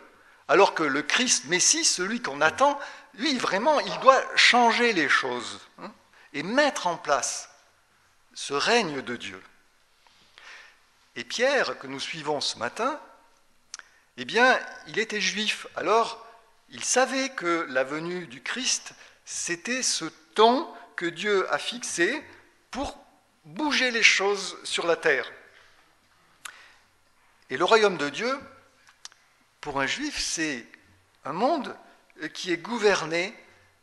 alors que le Christ Messie, celui qu'on attend, lui, vraiment, il doit changer les choses et mettre en place ce règne de Dieu. Et Pierre, que nous suivons ce matin, eh bien, il était juif. Alors, il savait que la venue du Christ, c'était ce temps que Dieu a fixé pour bouger les choses sur la terre. Et le royaume de Dieu, pour un juif, c'est un monde qui est gouverné,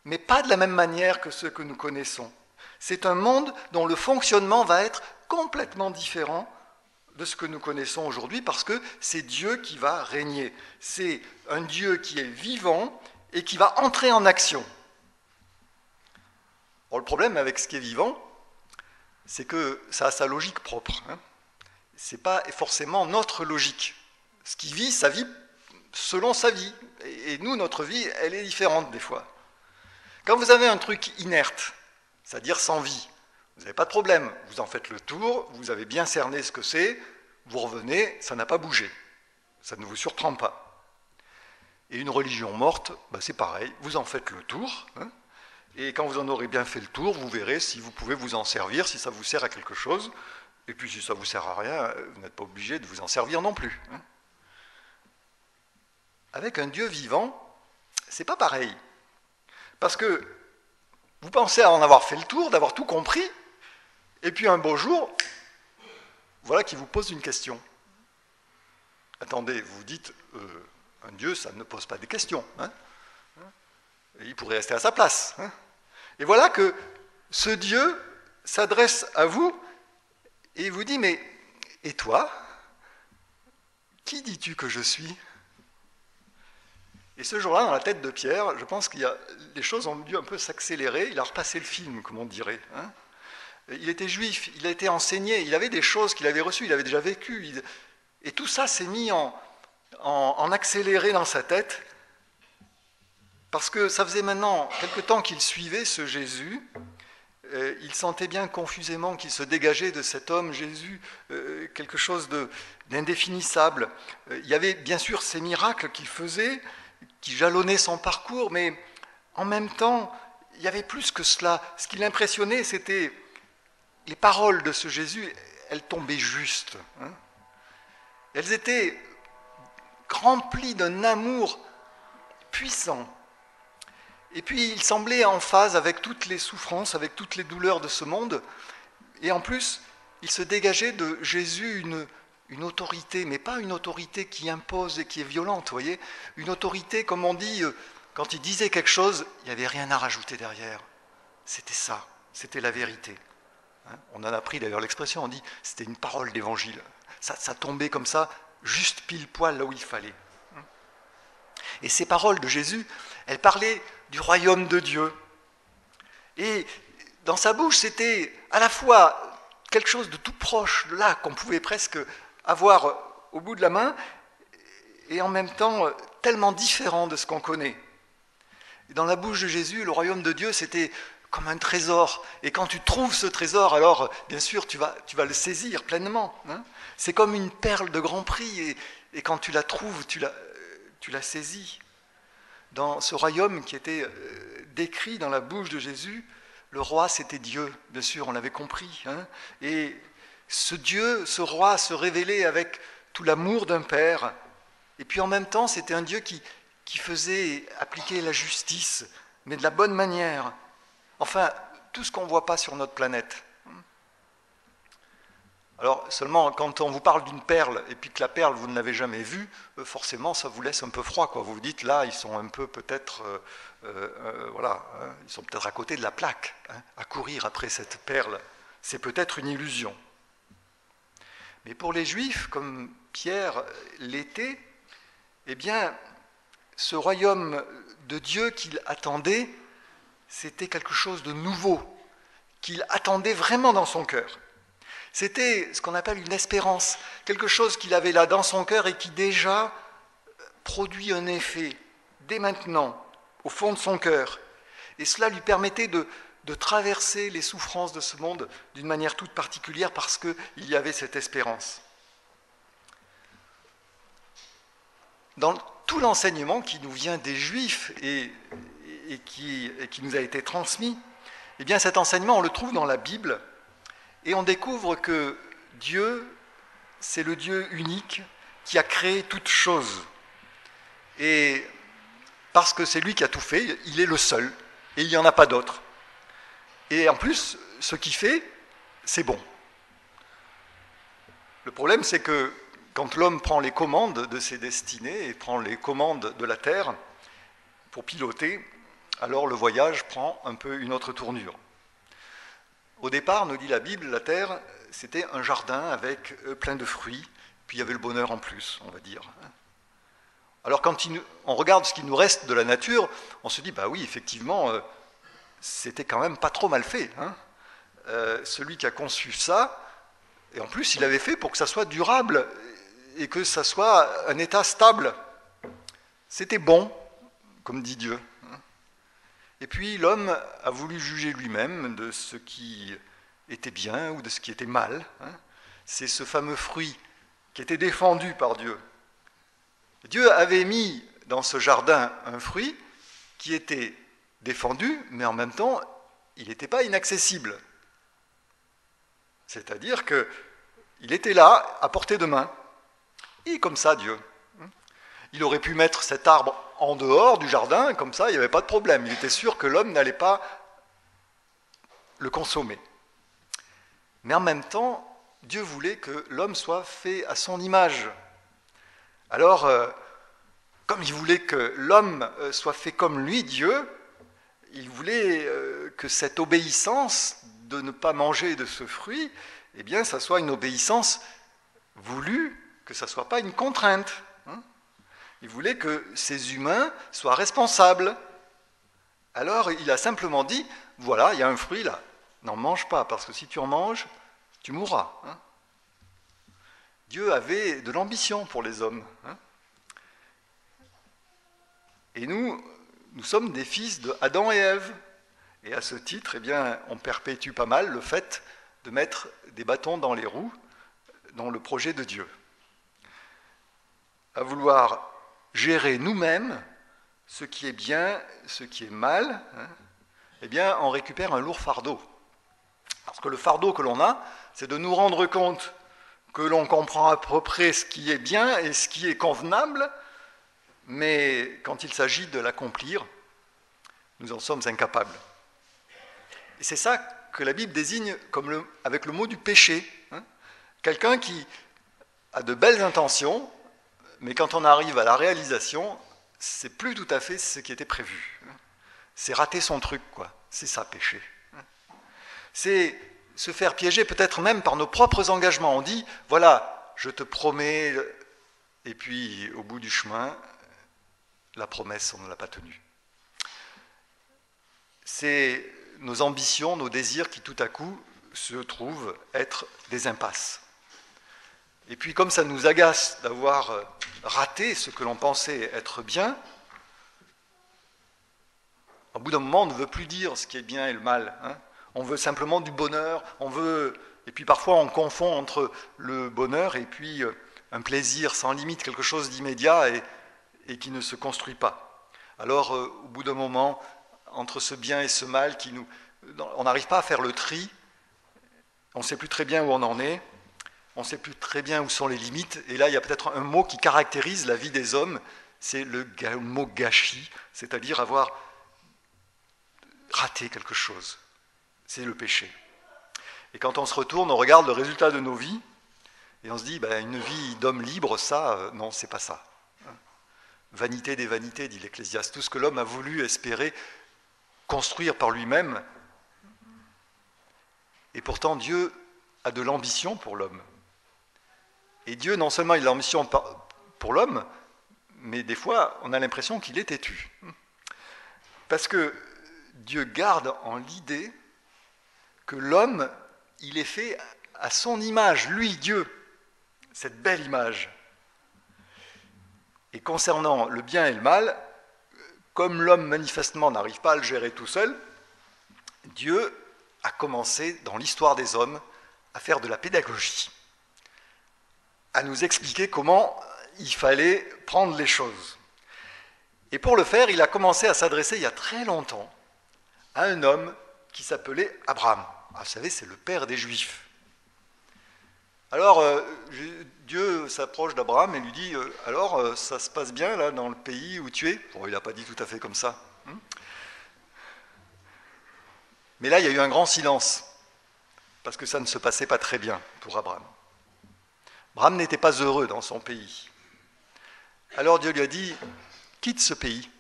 mais pas de la même manière que ceux que nous connaissons. C'est un monde dont le fonctionnement va être complètement différent de ce que nous connaissons aujourd'hui, parce que c'est Dieu qui va régner. C'est un Dieu qui est vivant et qui va entrer en action. Or, le problème avec ce qui est vivant, c'est que ça a sa logique propre. Ce n'est pas forcément notre logique. Ce qui vit, ça vit selon sa vie. Et nous, notre vie, elle est différente des fois. Quand vous avez un truc inerte, c'est-à-dire sans vie, vous n'avez pas de problème. Vous en faites le tour, vous avez bien cerné ce que c'est, vous revenez, ça n'a pas bougé. Ça ne vous surprend pas. Et une religion morte, c'est pareil, vous en faites le tour, et quand vous en aurez bien fait le tour, vous verrez si vous pouvez vous en servir, si ça vous sert à quelque chose, et puis si ça ne vous sert à rien, vous n'êtes pas obligé de vous en servir non plus. Avec un Dieu vivant, c'est pas pareil. Parce que vous pensez à en avoir fait le tour, d'avoir tout compris, et puis un beau jour, voilà qui vous pose une question. Attendez, vous dites, un Dieu, ça ne pose pas des questions. Il pourrait rester à sa place. Et voilà que ce Dieu s'adresse à vous et il vous dit, mais et toi, qui dis-tu que je suis ? Et ce jour-là, dans la tête de Pierre, je pense que les choses ont dû un peu s'accélérer. Il a repassé le film, comme on dirait. Il était juif, il a été enseigné, il avait des choses qu'il avait reçues, il avait déjà vécu. Et tout ça s'est mis en accéléré dans sa tête, parce que ça faisait maintenant quelque temps qu'il suivait ce Jésus. Il sentait bien confusément qu'il se dégageait de cet homme Jésus quelque chose d'indéfinissable. Il y avait bien sûr ces miracles qu'il faisait, qui jalonnaient son parcours, mais en même temps, il y avait plus que cela. Ce qui l'impressionnait, c'était les paroles de ce Jésus, elles tombaient justes. Elles étaient remplies d'un amour puissant. Et puis il semblait en phase avec toutes les souffrances, avec toutes les douleurs de ce monde, Et en plus, il se dégageait de Jésus une autorité, mais pas une autorité qui impose et qui est violente, vous voyez. Une autorité, comme on dit, quand il disait quelque chose, il n'y avait rien à rajouter derrière. C'était ça, c'était la vérité. On en a pris d'ailleurs l'expression, on dit c'était une parole d'évangile. Ça tombait comme ça, juste pile poil là où il fallait. Et ces paroles de Jésus, elles parlaient du royaume de Dieu. Et dans sa bouche, c'était à la fois quelque chose de tout proche, de là, qu'on pouvait presque avoir au bout de la main, et en même temps tellement différent de ce qu'on connaît. Et dans la bouche de Jésus, le royaume de Dieu, c'était comme un trésor. Et quand tu trouves ce trésor, alors, bien sûr, tu vas le saisir pleinement. C'est comme une perle de grand prix, et quand tu la trouves, tu la saisis. Dans ce royaume qui était décrit dans la bouche de Jésus, le roi, c'était Dieu, bien sûr, on l'avait compris. Et ce Dieu, ce roi, se révélait avec tout l'amour d'un père. Et puis en même temps, c'était un Dieu qui faisait appliquer la justice, mais de la bonne manière. Enfin, tout ce qu'on ne voit pas sur notre planète. Alors, seulement, quand on vous parle d'une perle, et puis que la perle, vous ne l'avez jamais vue, forcément, ça vous laisse un peu froid, quoi. Vous vous dites, là, ils sont un peu peut-être, ils sont peut-être à côté de la plaque, à courir après cette perle. C'est peut-être une illusion. Mais pour les Juifs, comme Pierre l'était, eh bien, ce royaume de Dieu qu'il attendait, c'était quelque chose de nouveau, qu'il attendait vraiment dans son cœur. C'était ce qu'on appelle une espérance, quelque chose qu'il avait là dans son cœur et qui déjà produit un effet, dès maintenant, au fond de son cœur. Et cela lui permettait de traverser les souffrances de ce monde d'une manière toute particulière parce qu'il y avait cette espérance. Dans tout l'enseignement qui nous vient des Juifs et qui nous a été transmis, eh bien cet enseignement, on le trouve dans la Bible, et on découvre que Dieu, c'est le Dieu unique qui a créé toutes choses. Et parce que c'est lui qui a tout fait, il est le seul, et il n'y en a pas d'autre. Et en plus, ce qu'il fait, c'est bon. Le problème, c'est que quand l'homme prend les commandes de ses destinées et prend les commandes de la terre pour piloter, alors le voyage prend un peu une autre tournure. Au départ, nous dit la Bible, la terre, c'était un jardin avec plein de fruits, puis il y avait le bonheur en plus, on va dire. Alors quand on regarde ce qui nous reste de la nature, on se dit, bah oui, effectivement, c'était quand même pas trop mal fait. Celui qui a conçu ça, et en plus, il avait fait pour que ça soit durable et que ça soit un état stable. C'était bon, comme dit Dieu. Et puis l'homme a voulu juger lui-même de ce qui était bien ou de ce qui était mal. C'est ce fameux fruit qui était défendu par Dieu. Dieu avait mis dans ce jardin un fruit qui était défendu, mais en même temps, il n'était pas inaccessible. C'est-à-dire qu'il était là, à portée de main. Et comme ça, Dieu. Il aurait pu mettre cet arbre en dehors du jardin, comme ça, il n'y avait pas de problème. Il était sûr que l'homme n'allait pas le consommer. Mais en même temps, Dieu voulait que l'homme soit fait à son image. Alors, comme il voulait que l'homme soit fait comme lui, Dieu, il voulait que cette obéissance de ne pas manger de ce fruit, eh bien, ça soit une obéissance voulue, que ça ne soit pas une contrainte. Il voulait que ces humains soient responsables. Alors, il a simplement dit, voilà, il y a un fruit là, n'en mange pas, parce que si tu en manges, tu mourras. Dieu avait de l'ambition pour les hommes. Et nous sommes des fils d'Adam et Ève. Et à ce titre, eh bien, on perpétue pas mal le fait de mettre des bâtons dans les roues dans le projet de Dieu. À vouloir gérer nous-mêmes ce qui est bien, ce qui est mal, eh bien, on récupère un lourd fardeau. Parce que le fardeau que l'on a, c'est de nous rendre compte que l'on comprend à peu près ce qui est bien et ce qui est convenable, mais quand il s'agit de l'accomplir, nous en sommes incapables. Et c'est ça que la Bible désigne avec le mot du péché. Quelqu'un qui a de belles intentions, mais quand on arrive à la réalisation, c'est plus tout à fait ce qui était prévu. C'est rater son truc, quoi. C'est ça, péché. C'est se faire piéger peut-être même par nos propres engagements. On dit, voilà, je te promets, et puis au bout du chemin, la promesse, on ne l'a pas tenue. C'est nos ambitions, nos désirs qui tout à coup se trouvent être des impasses. Et puis comme ça nous agace d'avoir raté ce que l'on pensait être bien, au bout d'un moment on ne veut plus dire ce qui est bien et le mal. On veut simplement du bonheur, et puis parfois on confond entre le bonheur et puis un plaisir sans limite, quelque chose d'immédiat et qui ne se construit pas. Alors au bout d'un moment, entre ce bien et ce mal, on n'arrive pas à faire le tri, on ne sait plus très bien où on en est, on ne sait plus très bien où sont les limites, et là il y a peut-être un mot qui caractérise la vie des hommes, c'est le mot gâchis, c'est-à-dire avoir raté quelque chose. C'est le péché. Et quand on se retourne, on regarde le résultat de nos vies, et on se dit, une vie d'homme libre, ça, non, c'est pas ça. Vanité des vanités, dit l'Ecclésiaste, tout ce que l'homme a voulu espérer construire par lui-même. Et pourtant, Dieu a de l'ambition pour l'homme. Et Dieu, non seulement il a l'ambition pour l'homme, mais des fois, on a l'impression qu'il est têtu. Parce que Dieu garde en l'idée que l'homme, il est fait à son image, lui, Dieu, cette belle image. Et concernant le bien et le mal, comme l'homme manifestement n'arrive pas à le gérer tout seul, Dieu a commencé dans l'histoire des hommes à faire de la pédagogie, à nous expliquer comment il fallait prendre les choses. Et pour le faire, il a commencé à s'adresser il y a très longtemps à un homme qui s'appelait Abraham. Vous savez, c'est le père des Juifs. Alors, Dieu s'approche d'Abraham et lui dit, alors, ça se passe bien là dans le pays où tu es ? Bon, il n'a pas dit tout à fait comme ça. Mais là, il y a eu un grand silence, parce que ça ne se passait pas très bien pour Abraham. Abraham n'était pas heureux dans son pays. Alors Dieu lui a dit, quitte ce pays,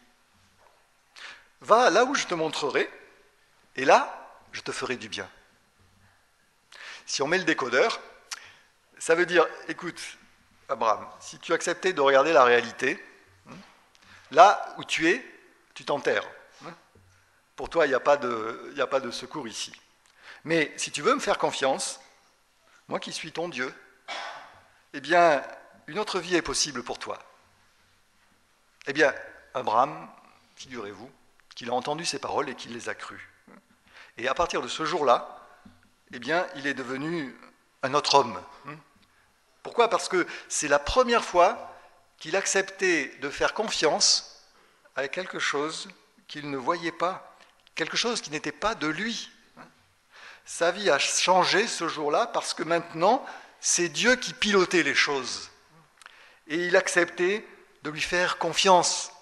va là où je te montrerai, et là, je te ferai du bien. Si on met le décodeur, ça veut dire, écoute, Abraham, si tu acceptais de regarder la réalité, là où tu es, tu t'enterres. Pour toi, il n'y a pas de secours ici. Mais si tu veux me faire confiance, moi qui suis ton Dieu, eh bien, une autre vie est possible pour toi. Eh bien, Abraham, figurez-vous, qu'il a entendu ces paroles et qu'il les a crues. Et à partir de ce jour-là, eh bien, il est devenu un autre homme. Pourquoi ? Parce que c'est la première fois qu'il acceptait de faire confiance à quelque chose qu'il ne voyait pas, quelque chose qui n'était pas de lui. Sa vie a changé ce jour-là parce que maintenant, c'est Dieu qui pilotait les choses. Et il acceptait de lui faire confiance.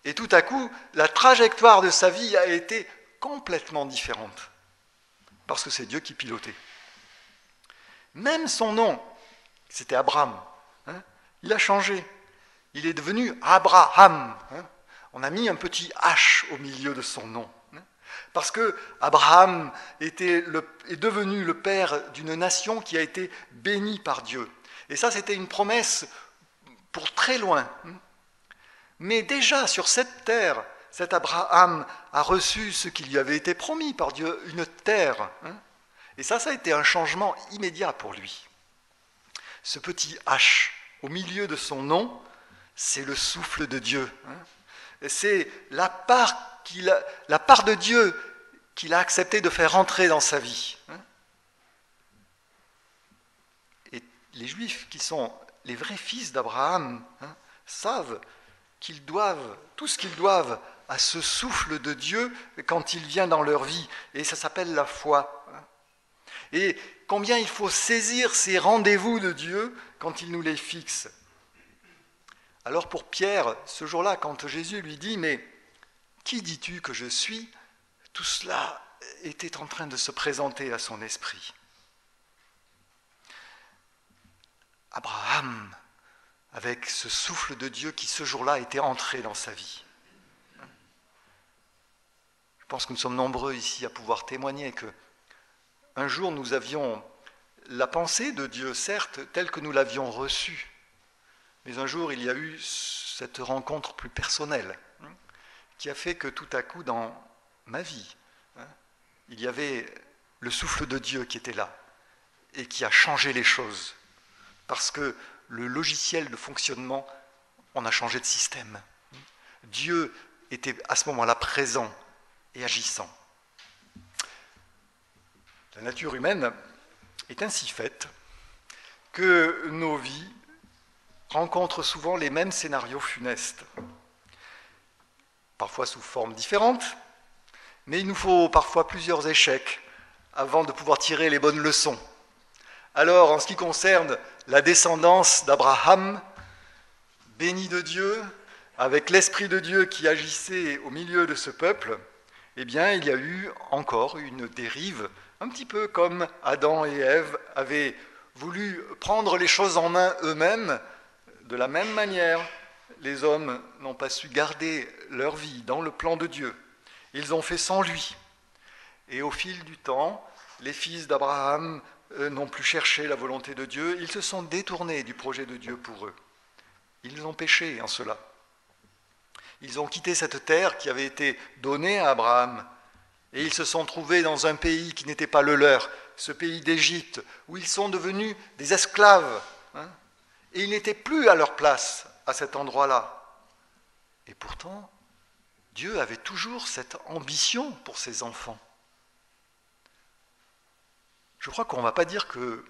Et tout à coup, la trajectoire de sa vie a été complètement différente. Parce que c'est Dieu qui pilotait. Même son nom, c'était Abraham. Il a changé. Il est devenu Abraham. On a mis un petit H au milieu de son nom. Parce que Abraham est devenu le père d'une nation qui a été bénie par Dieu. Et ça, c'était une promesse pour très loin. Mais déjà, sur cette terre, cet Abraham a reçu ce qui lui avait été promis par Dieu, une terre. Et ça a été un changement immédiat pour lui. Ce petit H au milieu de son nom, c'est le souffle de Dieu. C'est la part de Dieu qu'il a accepté de faire entrer dans sa vie. Et les Juifs, qui sont les vrais fils d'Abraham, savent qu'ils doivent, tout ce qu'ils doivent à ce souffle de Dieu quand il vient dans leur vie. Et ça s'appelle la foi. Et combien il faut saisir ces rendez-vous de Dieu quand il nous les fixe. Alors pour Pierre, ce jour-là, quand Jésus lui dit « Mais qui dis-tu que je suis ?» Tout cela était en train de se présenter à son esprit. Abraham, avec ce souffle de Dieu qui ce jour-là était entré dans sa vie. Je pense que nous sommes nombreux ici à pouvoir témoigner que un jour nous avions la pensée de Dieu, certes, telle que nous l'avions reçue, mais un jour il y a eu cette rencontre plus personnelle qui a fait que tout à coup dans ma vie, il y avait le souffle de Dieu qui était là et qui a changé les choses. Parce que le logiciel de fonctionnement, on a changé de système. Dieu était à ce moment-là présent et agissant. La nature humaine est ainsi faite que nos vies rencontrent souvent les mêmes scénarios funestes, parfois sous formes différentes, mais il nous faut parfois plusieurs échecs avant de pouvoir tirer les bonnes leçons. Alors, en ce qui concerne la descendance d'Abraham, béni de Dieu, avec l'Esprit de Dieu qui agissait au milieu de ce peuple, eh bien, il y a eu encore une dérive, un petit peu comme Adam et Ève avaient voulu prendre les choses en main eux-mêmes. De la même manière, les hommes n'ont pas su garder leur vie dans le plan de Dieu. Ils ont fait sans lui. Et au fil du temps, les fils d'Abraham n'ont plus cherché la volonté de Dieu, ils se sont détournés du projet de Dieu pour eux. Ils ont péché en cela. Ils ont quitté cette terre qui avait été donnée à Abraham et ils se sont trouvés dans un pays qui n'était pas le leur, ce pays d'Égypte, où ils sont devenus des esclaves. Et ils n'étaient plus à leur place à cet endroit-là. Et pourtant, Dieu avait toujours cette ambition pour ses enfants. Je crois qu'on ne va pas dire que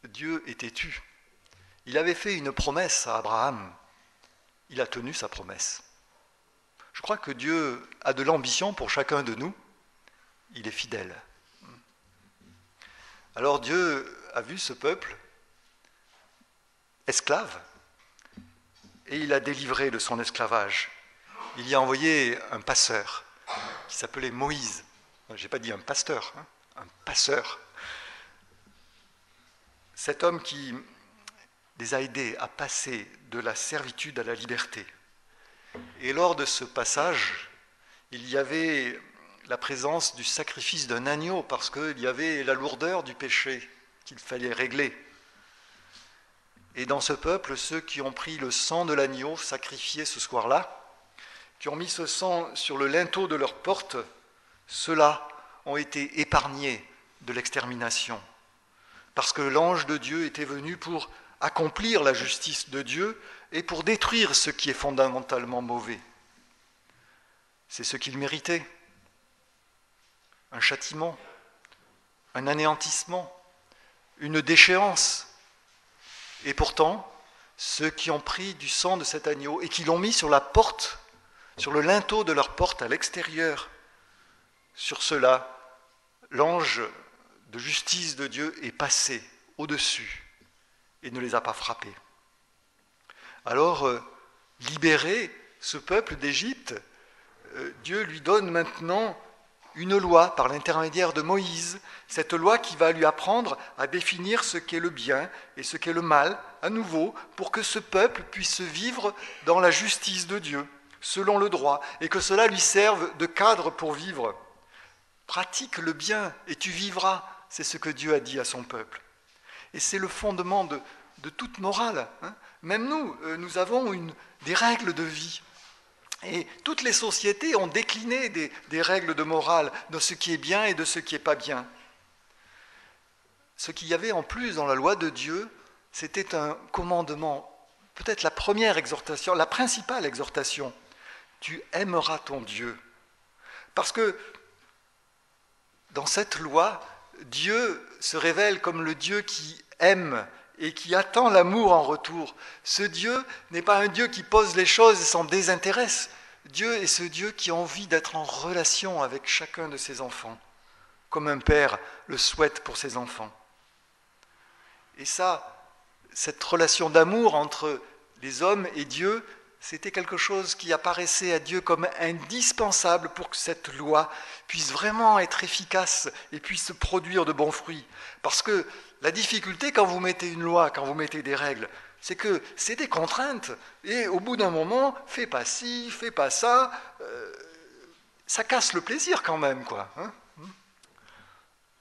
Dieu est têtu. Il avait fait une promesse à Abraham. Il a tenu sa promesse. Je crois que Dieu a de l'ambition pour chacun de nous. Il est fidèle. Alors Dieu a vu ce peuple esclave et il a délivré de son esclavage. Il y a envoyé un passeur qui s'appelait Moïse. Je n'ai pas dit un pasteur, un passeur. Cet homme qui les a aidés à passer de la servitude à la liberté. Et lors de ce passage, il y avait la présence du sacrifice d'un agneau, parce qu'il y avait la lourdeur du péché qu'il fallait régler. Et dans ce peuple, ceux qui ont pris le sang de l'agneau sacrifié ce soir-là, qui ont mis ce sang sur le linteau de leur porte, ceux-là ont été épargnés de l'extermination. Parce que l'ange de Dieu était venu pour accomplir la justice de Dieu et pour détruire ce qui est fondamentalement mauvais. C'est ce qu'il méritait. Un châtiment, un anéantissement, une déchéance. Et pourtant, ceux qui ont pris du sang de cet agneau et qui l'ont mis sur la porte, sur le linteau de leur porte à l'extérieur, sur cela, l'ange de justice de Dieu est passé au-dessus et ne les a pas frappés. Alors, libérer ce peuple d'Égypte, Dieu lui donne maintenant une loi par l'intermédiaire de Moïse, cette loi qui va lui apprendre à définir ce qu'est le bien et ce qu'est le mal, à nouveau, pour que ce peuple puisse vivre dans la justice de Dieu, selon le droit, et que cela lui serve de cadre pour vivre. Pratique le bien et tu vivras, c'est ce que Dieu a dit à son peuple. Et c'est le fondement de toute morale. Même nous avons des règles de vie. Et toutes les sociétés ont décliné des règles de morale, de ce qui est bien et de ce qui n'est pas bien. Ce qu'il y avait en plus dans la loi de Dieu, c'était un commandement, peut-être la première exhortation, la principale exhortation. Tu aimeras ton Dieu. Parce que dans cette loi, Dieu se révèle comme le Dieu qui aime et qui attend l'amour en retour. Ce Dieu n'est pas un Dieu qui pose les choses et s'en désintéresse. Dieu est ce Dieu qui a envie d'être en relation avec chacun de ses enfants, comme un père le souhaite pour ses enfants. Et ça, cette relation d'amour entre les hommes et Dieu c'était quelque chose qui apparaissait à Dieu comme indispensable pour que cette loi puisse vraiment être efficace et puisse produire de bons fruits. Parce que la difficulté quand vous mettez une loi, quand vous mettez des règles, c'est que c'est des contraintes. Et au bout d'un moment, fais pas ci, fais pas ça, ça casse le plaisir quand même, quoi. Hein.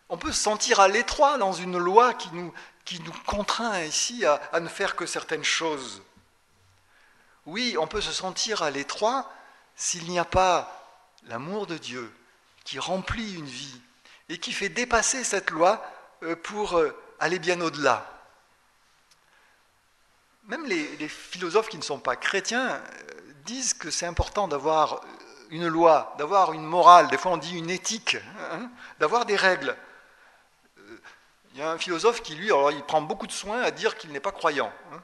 On peut se sentir à l'étroit dans une loi qui nous contraint ici à ne faire que certaines choses. Oui, on peut se sentir à l'étroit s'il n'y a pas l'amour de Dieu qui remplit une vie et qui fait dépasser cette loi pour aller bien au-delà. Même les philosophes qui ne sont pas chrétiens disent que c'est important d'avoir une loi, d'avoir une morale, des fois on dit une éthique, hein, d'avoir des règles. Il y a un philosophe qui, lui, alors il prend beaucoup de soin à dire qu'il n'est pas croyant. Hein.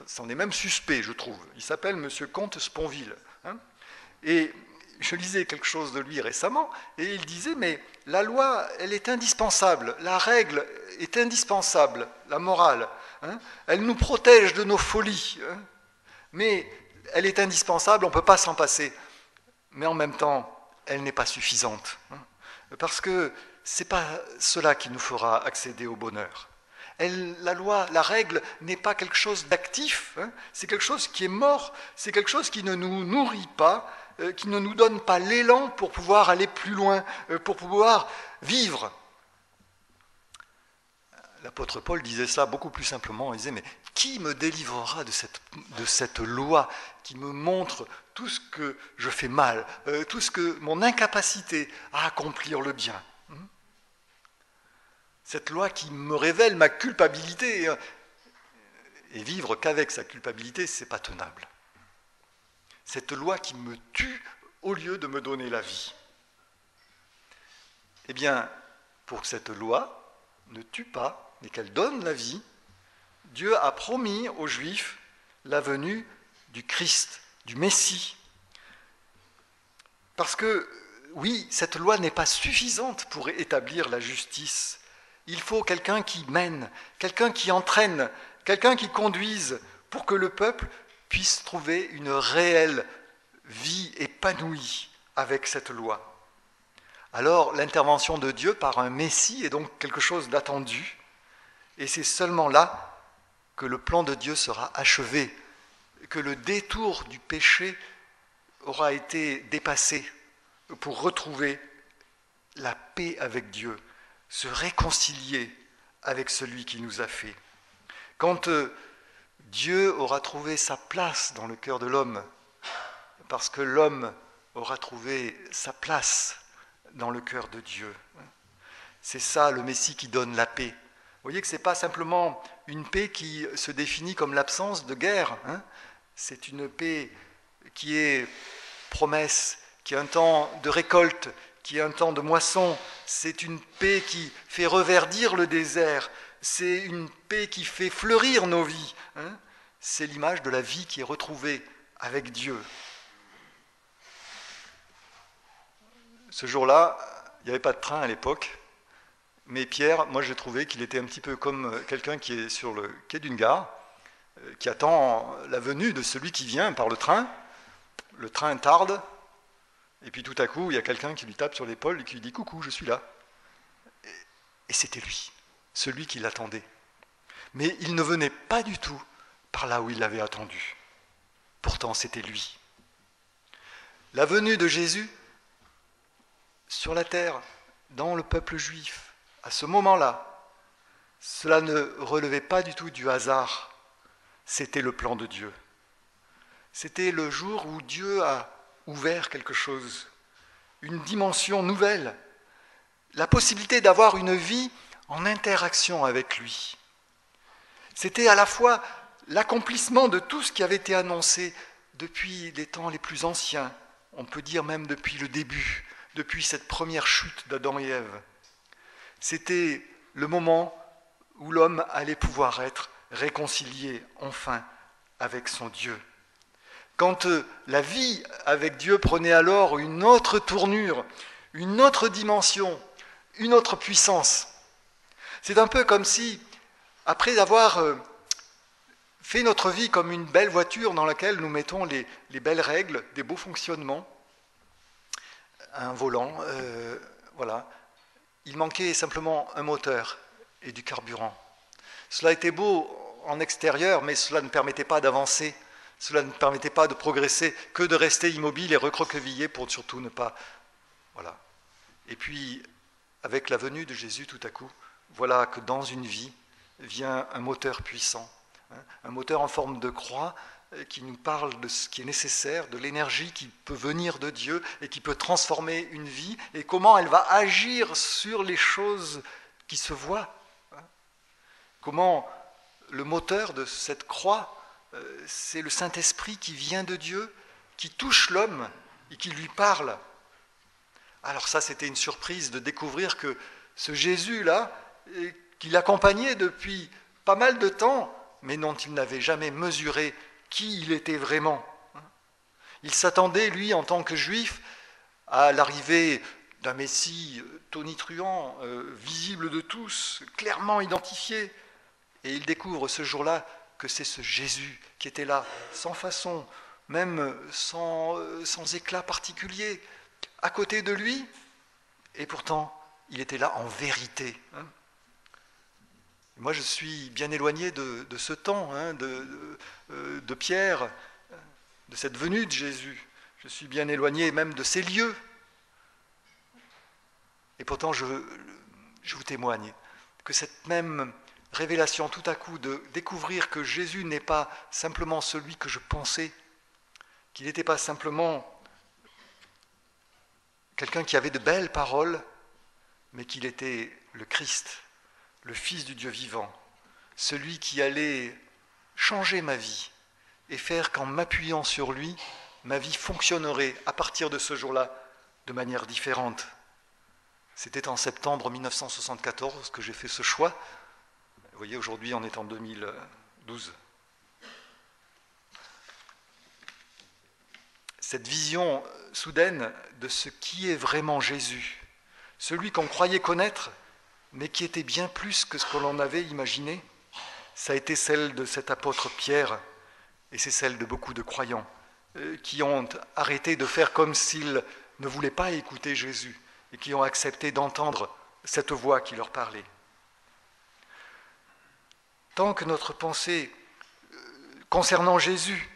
C'en est même suspect, je trouve. Il s'appelle M. Comte Sponville. Hein. Et je lisais quelque chose de lui récemment, et il disait, mais la loi, elle est indispensable, la règle est indispensable, la morale. Hein. Elle nous protège de nos folies, hein. Mais elle est indispensable, on ne peut pas s'en passer. Mais en même temps, elle n'est pas suffisante. Hein. Parce que ce n'est pas cela qui nous fera accéder au bonheur. La loi, la règle n'est pas quelque chose d'actif, hein, c'est quelque chose qui est mort, c'est quelque chose qui ne nous nourrit pas, qui ne nous donne pas l'élan pour pouvoir aller plus loin, pour pouvoir vivre. L'apôtre Paul disait ça beaucoup plus simplement, il disait, mais qui me délivrera de cette loi qui me montre tout ce que je fais mal, tout ce que mon incapacité à accomplir le bien. Cette loi qui me révèle ma culpabilité, et vivre qu'avec sa culpabilité, ce n'est pas tenable. Cette loi qui me tue au lieu de me donner la vie. Eh bien, pour que cette loi ne tue pas, mais qu'elle donne la vie, Dieu a promis aux Juifs la venue du Christ, du Messie. Parce que, oui, cette loi n'est pas suffisante pour établir la justice. Il faut quelqu'un qui mène, quelqu'un qui entraîne, quelqu'un qui conduise pour que le peuple puisse trouver une réelle vie épanouie avec cette loi. Alors l'intervention de Dieu par un Messie est donc quelque chose d'attendu, et c'est seulement là que le plan de Dieu sera achevé, que le détour du péché aura été dépassé pour retrouver la paix avec Dieu, se réconcilier avec celui qui nous a fait. Quand Dieu aura trouvé sa place dans le cœur de l'homme, parce que l'homme aura trouvé sa place dans le cœur de Dieu. C'est ça le Messie qui donne la paix. Vous voyez que ce n'est pas simplement une paix qui se définit comme l'absence de guerre, hein. C'est une paix qui est promesse, qui est un temps de récolte, qui est un temps de moisson. C'est une paix qui fait reverdir le désert. C'est une paix qui fait fleurir nos vies. Hein. C'est l'image de la vie qui est retrouvée avec Dieu. Ce jour-là, il n'y avait pas de train à l'époque, mais Pierre, moi j'ai trouvé qu'il était un petit peu comme quelqu'un qui est sur le quai d'une gare, qui attend la venue de celui qui vient par le train. Le train tarde, et puis tout à coup, il y a quelqu'un qui lui tape sur l'épaule et qui lui dit « Coucou, je suis là ». Et c'était lui, celui qui l'attendait. Mais il ne venait pas du tout par là où il l'avait attendu. Pourtant, c'était lui. La venue de Jésus sur la terre, dans le peuple juif, à ce moment-là, cela ne relevait pas du tout du hasard. C'était le plan de Dieu. C'était le jour où Dieu a ouvert quelque chose, une dimension nouvelle, la possibilité d'avoir une vie en interaction avec lui. C'était à la fois l'accomplissement de tout ce qui avait été annoncé depuis les temps les plus anciens, on peut dire même depuis le début, depuis cette première chute d'Adam et Ève. C'était le moment où l'homme allait pouvoir être réconcilié enfin avec son Dieu. Quand la vie avec Dieu prenait alors une autre tournure, une autre dimension, une autre puissance. C'est un peu comme si, après avoir fait notre vie comme une belle voiture dans laquelle nous mettons les belles règles, des beaux fonctionnements, un volant, voilà. Il manquait simplement un moteur et du carburant. Cela était beau en extérieur, mais cela ne permettait pas d'avancer, cela ne permettait pas de progresser, que de rester immobile et recroquevillé pour surtout ne pas... Voilà. Et puis, avec la venue de Jésus, tout à coup, voilà que dans une vie vient un moteur puissant, un moteur en forme de croix qui nous parle de ce qui est nécessaire, de l'énergie qui peut venir de Dieu et qui peut transformer une vie, et comment elle va agir sur les choses qui se voient. Comment le moteur de cette croix, c'est le Saint-Esprit qui vient de Dieu, qui touche l'homme et qui lui parle. Alors ça, c'était une surprise de découvrir que ce Jésus-là, qui l'accompagnait depuis pas mal de temps, mais dont il n'avait jamais mesuré qui il était vraiment. Il s'attendait, lui, en tant que juif, à l'arrivée d'un Messie tonitruant, visible de tous, clairement identifié. Et il découvre ce jour-là que c'est ce Jésus qui était là, sans façon, même sans éclat particulier, à côté de lui, et pourtant, il était là en vérité. Moi, je suis bien éloigné de ce temps, de Pierre, de cette venue de Jésus. Je suis bien éloigné même de ces lieux. Et pourtant, je vous témoigne que cette même révélation tout à coup de découvrir que Jésus n'est pas simplement celui que je pensais, qu'il n'était pas simplement quelqu'un qui avait de belles paroles, mais qu'il était le Christ, le Fils du Dieu vivant, celui qui allait changer ma vie et faire qu'en m'appuyant sur lui, ma vie fonctionnerait à partir de ce jour-là de manière différente. C'était en septembre 1974 que j'ai fait ce choix. Vous voyez, aujourd'hui on est en 2012. Cette vision soudaine de ce qui est vraiment Jésus, celui qu'on croyait connaître, mais qui était bien plus que ce que l'on avait imaginé, ça a été celle de cet apôtre Pierre, et c'est celle de beaucoup de croyants, qui ont arrêté de faire comme s'ils ne voulaient pas écouter Jésus, et qui ont accepté d'entendre cette voix qui leur parlait. Tant que notre pensée concernant Jésus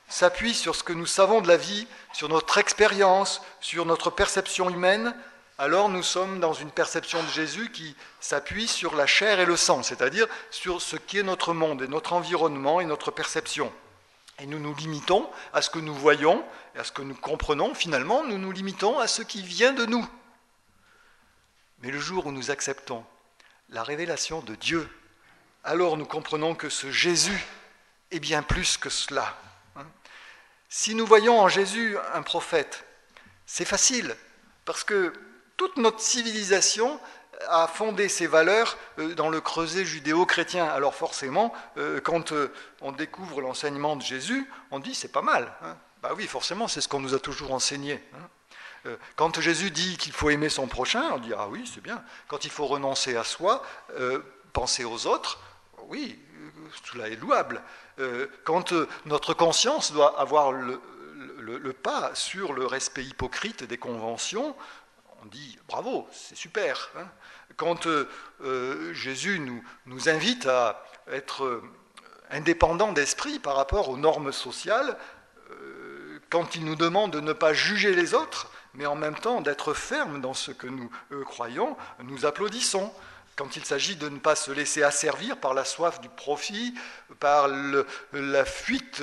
s'appuie sur ce que nous savons de la vie, sur notre expérience, sur notre perception humaine, alors nous sommes dans une perception de Jésus qui s'appuie sur la chair et le sang, c'est-à-dire sur ce qui est notre monde et notre environnement et notre perception. Et nous nous limitons à ce que nous voyons et à ce que nous comprenons. Finalement, nous nous limitons à ce qui vient de nous. Mais le jour où nous acceptons la révélation de Dieu, alors nous comprenons que ce Jésus est bien plus que cela. Si nous voyons en Jésus un prophète, c'est facile, parce que toute notre civilisation a fondé ses valeurs dans le creuset judéo-chrétien. Alors forcément, quand on découvre l'enseignement de Jésus, on dit c'est pas mal. Bah oui, forcément, c'est ce qu'on nous a toujours enseigné. Quand Jésus dit qu'il faut aimer son prochain, on dit ah oui, c'est bien. Quand il faut renoncer à soi, penser aux autres, oui, cela est louable. Quand notre conscience doit avoir le pas sur le respect hypocrite des conventions, on dit bravo, c'est super. Quand Jésus nous invite à être indépendants d'esprit par rapport aux normes sociales, quand il nous demande de ne pas juger les autres, mais en même temps d'être fermes dans ce que nous croyons, nous applaudissons. Quand il s'agit de ne pas se laisser asservir par la soif du profit, par la fuite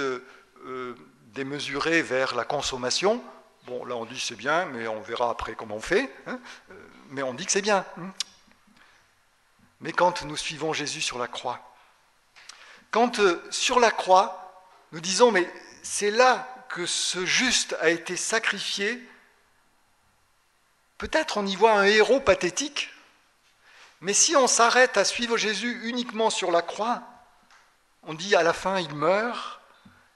démesurée vers la consommation, bon, là on dit c'est bien, mais on verra après comment on fait, mais on dit que c'est bien. Mais quand nous suivons Jésus sur la croix, quand sur la croix, nous disons, mais c'est là que ce juste a été sacrifié, peut-être on y voit un héros pathétique, mais si on s'arrête à suivre Jésus uniquement sur la croix, on dit à la fin, il meurt,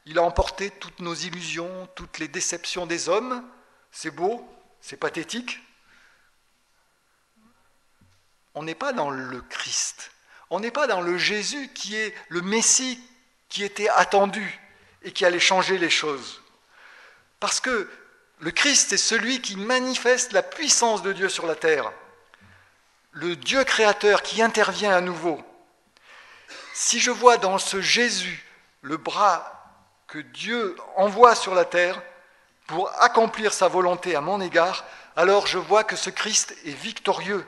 il a emporté toutes nos illusions, toutes les déceptions des hommes, c'est beau, c'est pathétique. On n'est pas dans le Christ, on n'est pas dans le Jésus qui est le Messie qui était attendu et qui allait changer les choses. Parce que le Christ est celui qui manifeste la puissance de Dieu sur la terre, le Dieu créateur qui intervient à nouveau. Si je vois dans ce Jésus le bras que Dieu envoie sur la terre pour accomplir sa volonté à mon égard, alors je vois que ce Christ est victorieux,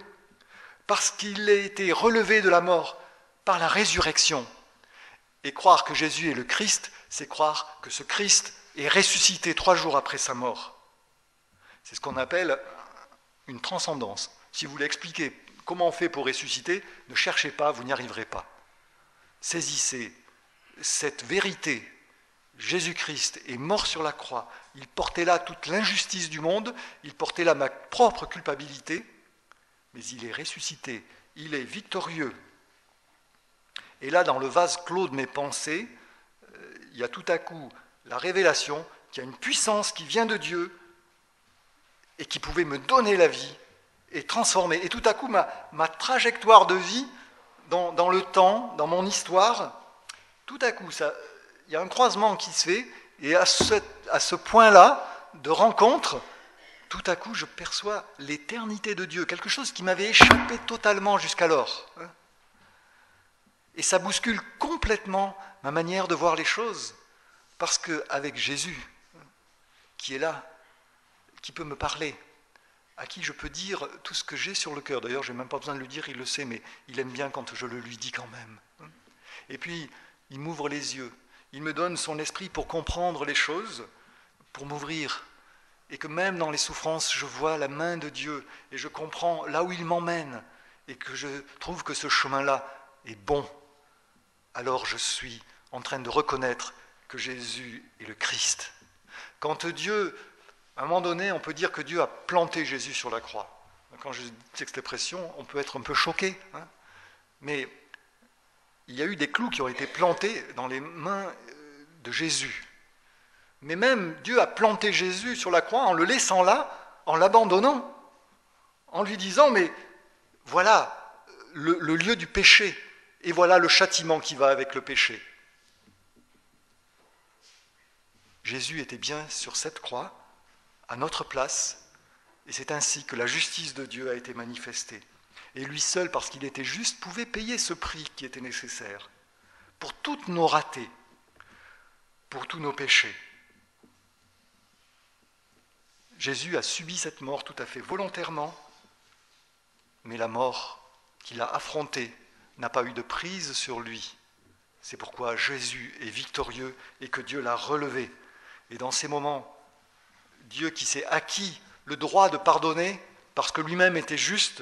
parce qu'il a été relevé de la mort par la résurrection. Et croire que Jésus est le Christ, c'est croire que ce Christ est ressuscité 3 jours après sa mort. C'est ce qu'on appelle une transcendance. Si vous voulez expliquer comment on fait pour ressusciter, ne cherchez pas, vous n'y arriverez pas. Saisissez cette vérité. Jésus-Christ est mort sur la croix. Il portait là toute l'injustice du monde, il portait là ma propre culpabilité, mais il est ressuscité, il est victorieux. Et là, dans le vase clos de mes pensées, il y a tout à coup la révélation qu'il y a une puissance qui vient de Dieu et qui pouvait me donner la vie et transformer. Et tout à coup, ma trajectoire de vie dans le temps, dans mon histoire, tout à coup, il y a un croisement qui se fait, et à ce point-là de rencontre, tout à coup, je perçois l'éternité de Dieu, quelque chose qui m'avait échappé totalement jusqu'alors. Et ça bouscule complètement ma manière de voir les choses, parce qu'avec Jésus, qui est là, qui peut me parler, à qui je peux dire tout ce que j'ai sur le cœur. D'ailleurs, je n'ai même pas besoin de le dire, il le sait, mais il aime bien quand je le lui dis quand même. Et puis, il m'ouvre les yeux, il me donne son esprit pour comprendre les choses, pour m'ouvrir. Et que même dans les souffrances, je vois la main de Dieu, et je comprends là où il m'emmène, et que je trouve que ce chemin-là est bon. Alors je suis en train de reconnaître que Jésus est le Christ. Quand Dieu, à un moment donné, on peut dire que Dieu a planté Jésus sur la croix. Quand je dis cette expression, on peut être un peu choqué. Mais il y a eu des clous qui ont été plantés dans les mains de Jésus. Mais même Dieu a planté Jésus sur la croix en le laissant là, en l'abandonnant, en lui disant, mais voilà le lieu du péché, et voilà le châtiment qui va avec le péché. Jésus était bien sur cette croix, à notre place, et c'est ainsi que la justice de Dieu a été manifestée. Et lui seul, parce qu'il était juste, pouvait payer ce prix qui était nécessaire pour toutes nos ratés, pour tous nos péchés. Jésus a subi cette mort tout à fait volontairement, mais la mort qu'il a affrontée n'a pas eu de prise sur lui. C'est pourquoi Jésus est victorieux et que Dieu l'a relevé. Et dans ces moments, Dieu qui s'est acquis le droit de pardonner, parce que lui-même était juste,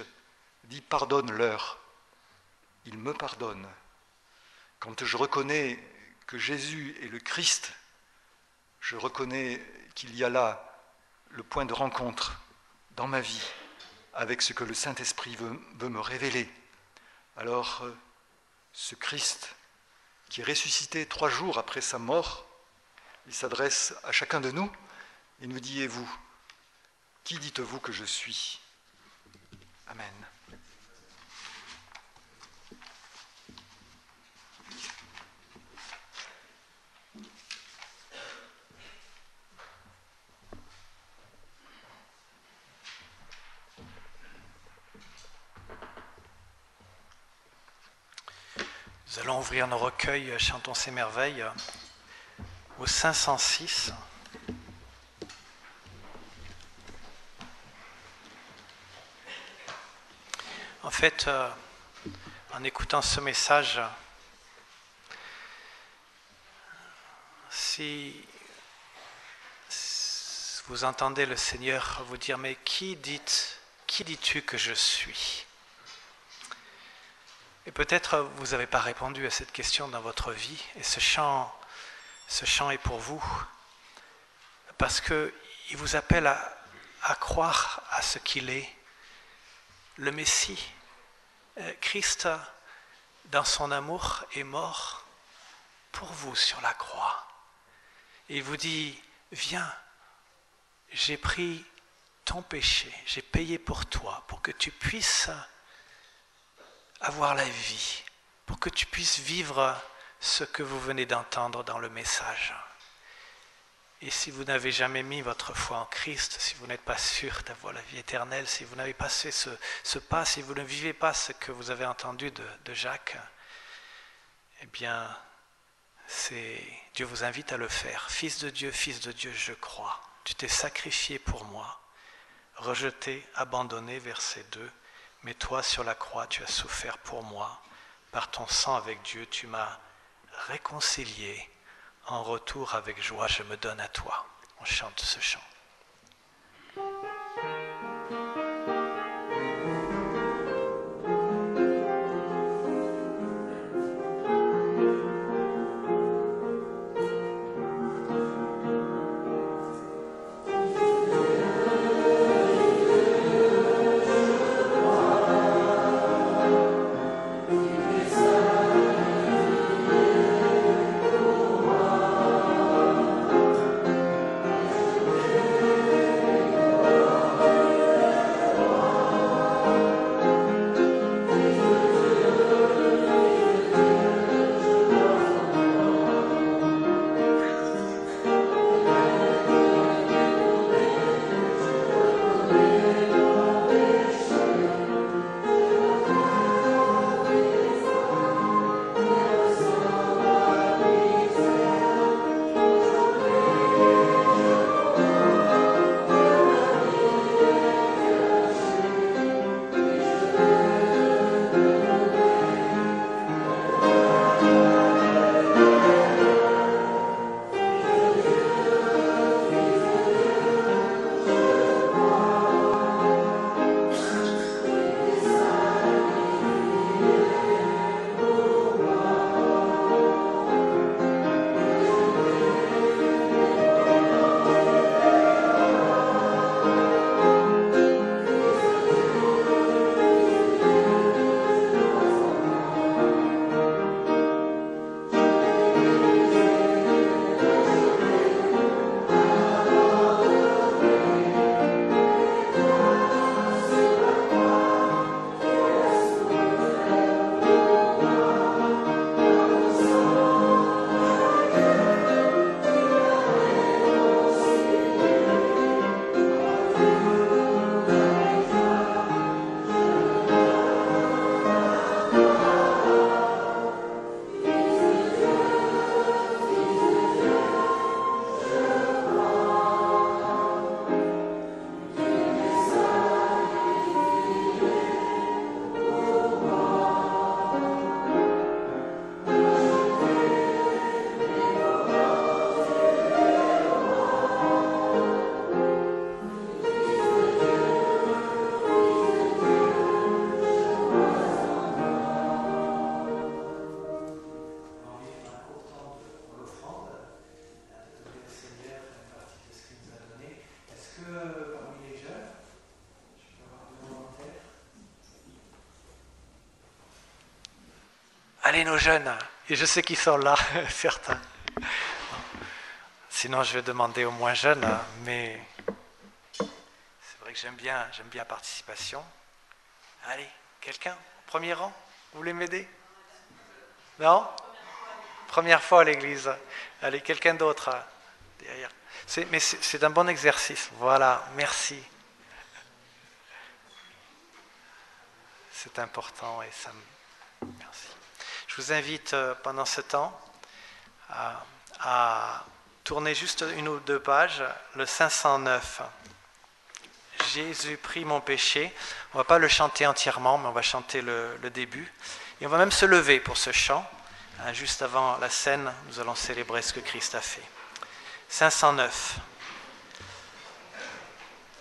dit « pardonne-leur ». Il me pardonne. Quand je reconnais que Jésus est le Christ, je reconnais qu'il y a là le point de rencontre dans ma vie avec ce que le Saint-Esprit veut me révéler. Alors, ce Christ qui est ressuscité 3 jours après sa mort, il s'adresse à chacun de nous et nous dit « Et vous, qui dites-vous que je suis ?» Amen. Nous allons ouvrir nos recueils Chantons ces merveilles au 506. En fait, en écoutant ce message, si vous entendez le Seigneur vous dire « Mais qui dis-tu que je suis ?» Et peut-être vous n'avez pas répondu à cette question dans votre vie, et ce chant est pour vous, parce qu'il vous appelle à croire à ce qu'il est, le Messie. Christ, dans son amour, est mort pour vous sur la croix. Et il vous dit, viens, j'ai pris ton péché, j'ai payé pour toi, pour que tu puisses avoir la vie, pour que tu puisses vivre ce que vous venez d'entendre dans le message. Et si vous n'avez jamais mis votre foi en Christ, si vous n'êtes pas sûr d'avoir la vie éternelle, si vous n'avez pas fait ce pas, si vous ne vivez pas ce que vous avez entendu de Jacques, eh bien, Dieu vous invite à le faire. Fils de Dieu, je crois. Tu t'es sacrifié pour moi, rejeté, abandonné, verset 2. Mais toi, sur la croix, tu as souffert pour moi. Par ton sang avec Dieu, tu m'as réconcilié. En retour, avec joie, je me donne à toi. On chante ce chant. Allez nos jeunes, et je sais qu'ils sont là, certains. Sinon je vais demander aux moins jeunes, mais c'est vrai que j'aime bien la participation. Allez, quelqu'un, premier rang, vous voulez m'aider? Non? Première fois à l'église. Allez, quelqu'un d'autre derrière. Mais c'est un bon exercice. Voilà, merci. C'est important et ça me... Merci. Je vous invite pendant ce temps à tourner juste une ou deux pages, le 509. Jésus prit mon péché. On ne va pas le chanter entièrement, mais on va chanter le début. Et on va même se lever pour ce chant. Juste avant la scène, nous allons célébrer ce que Christ a fait. 509. Thank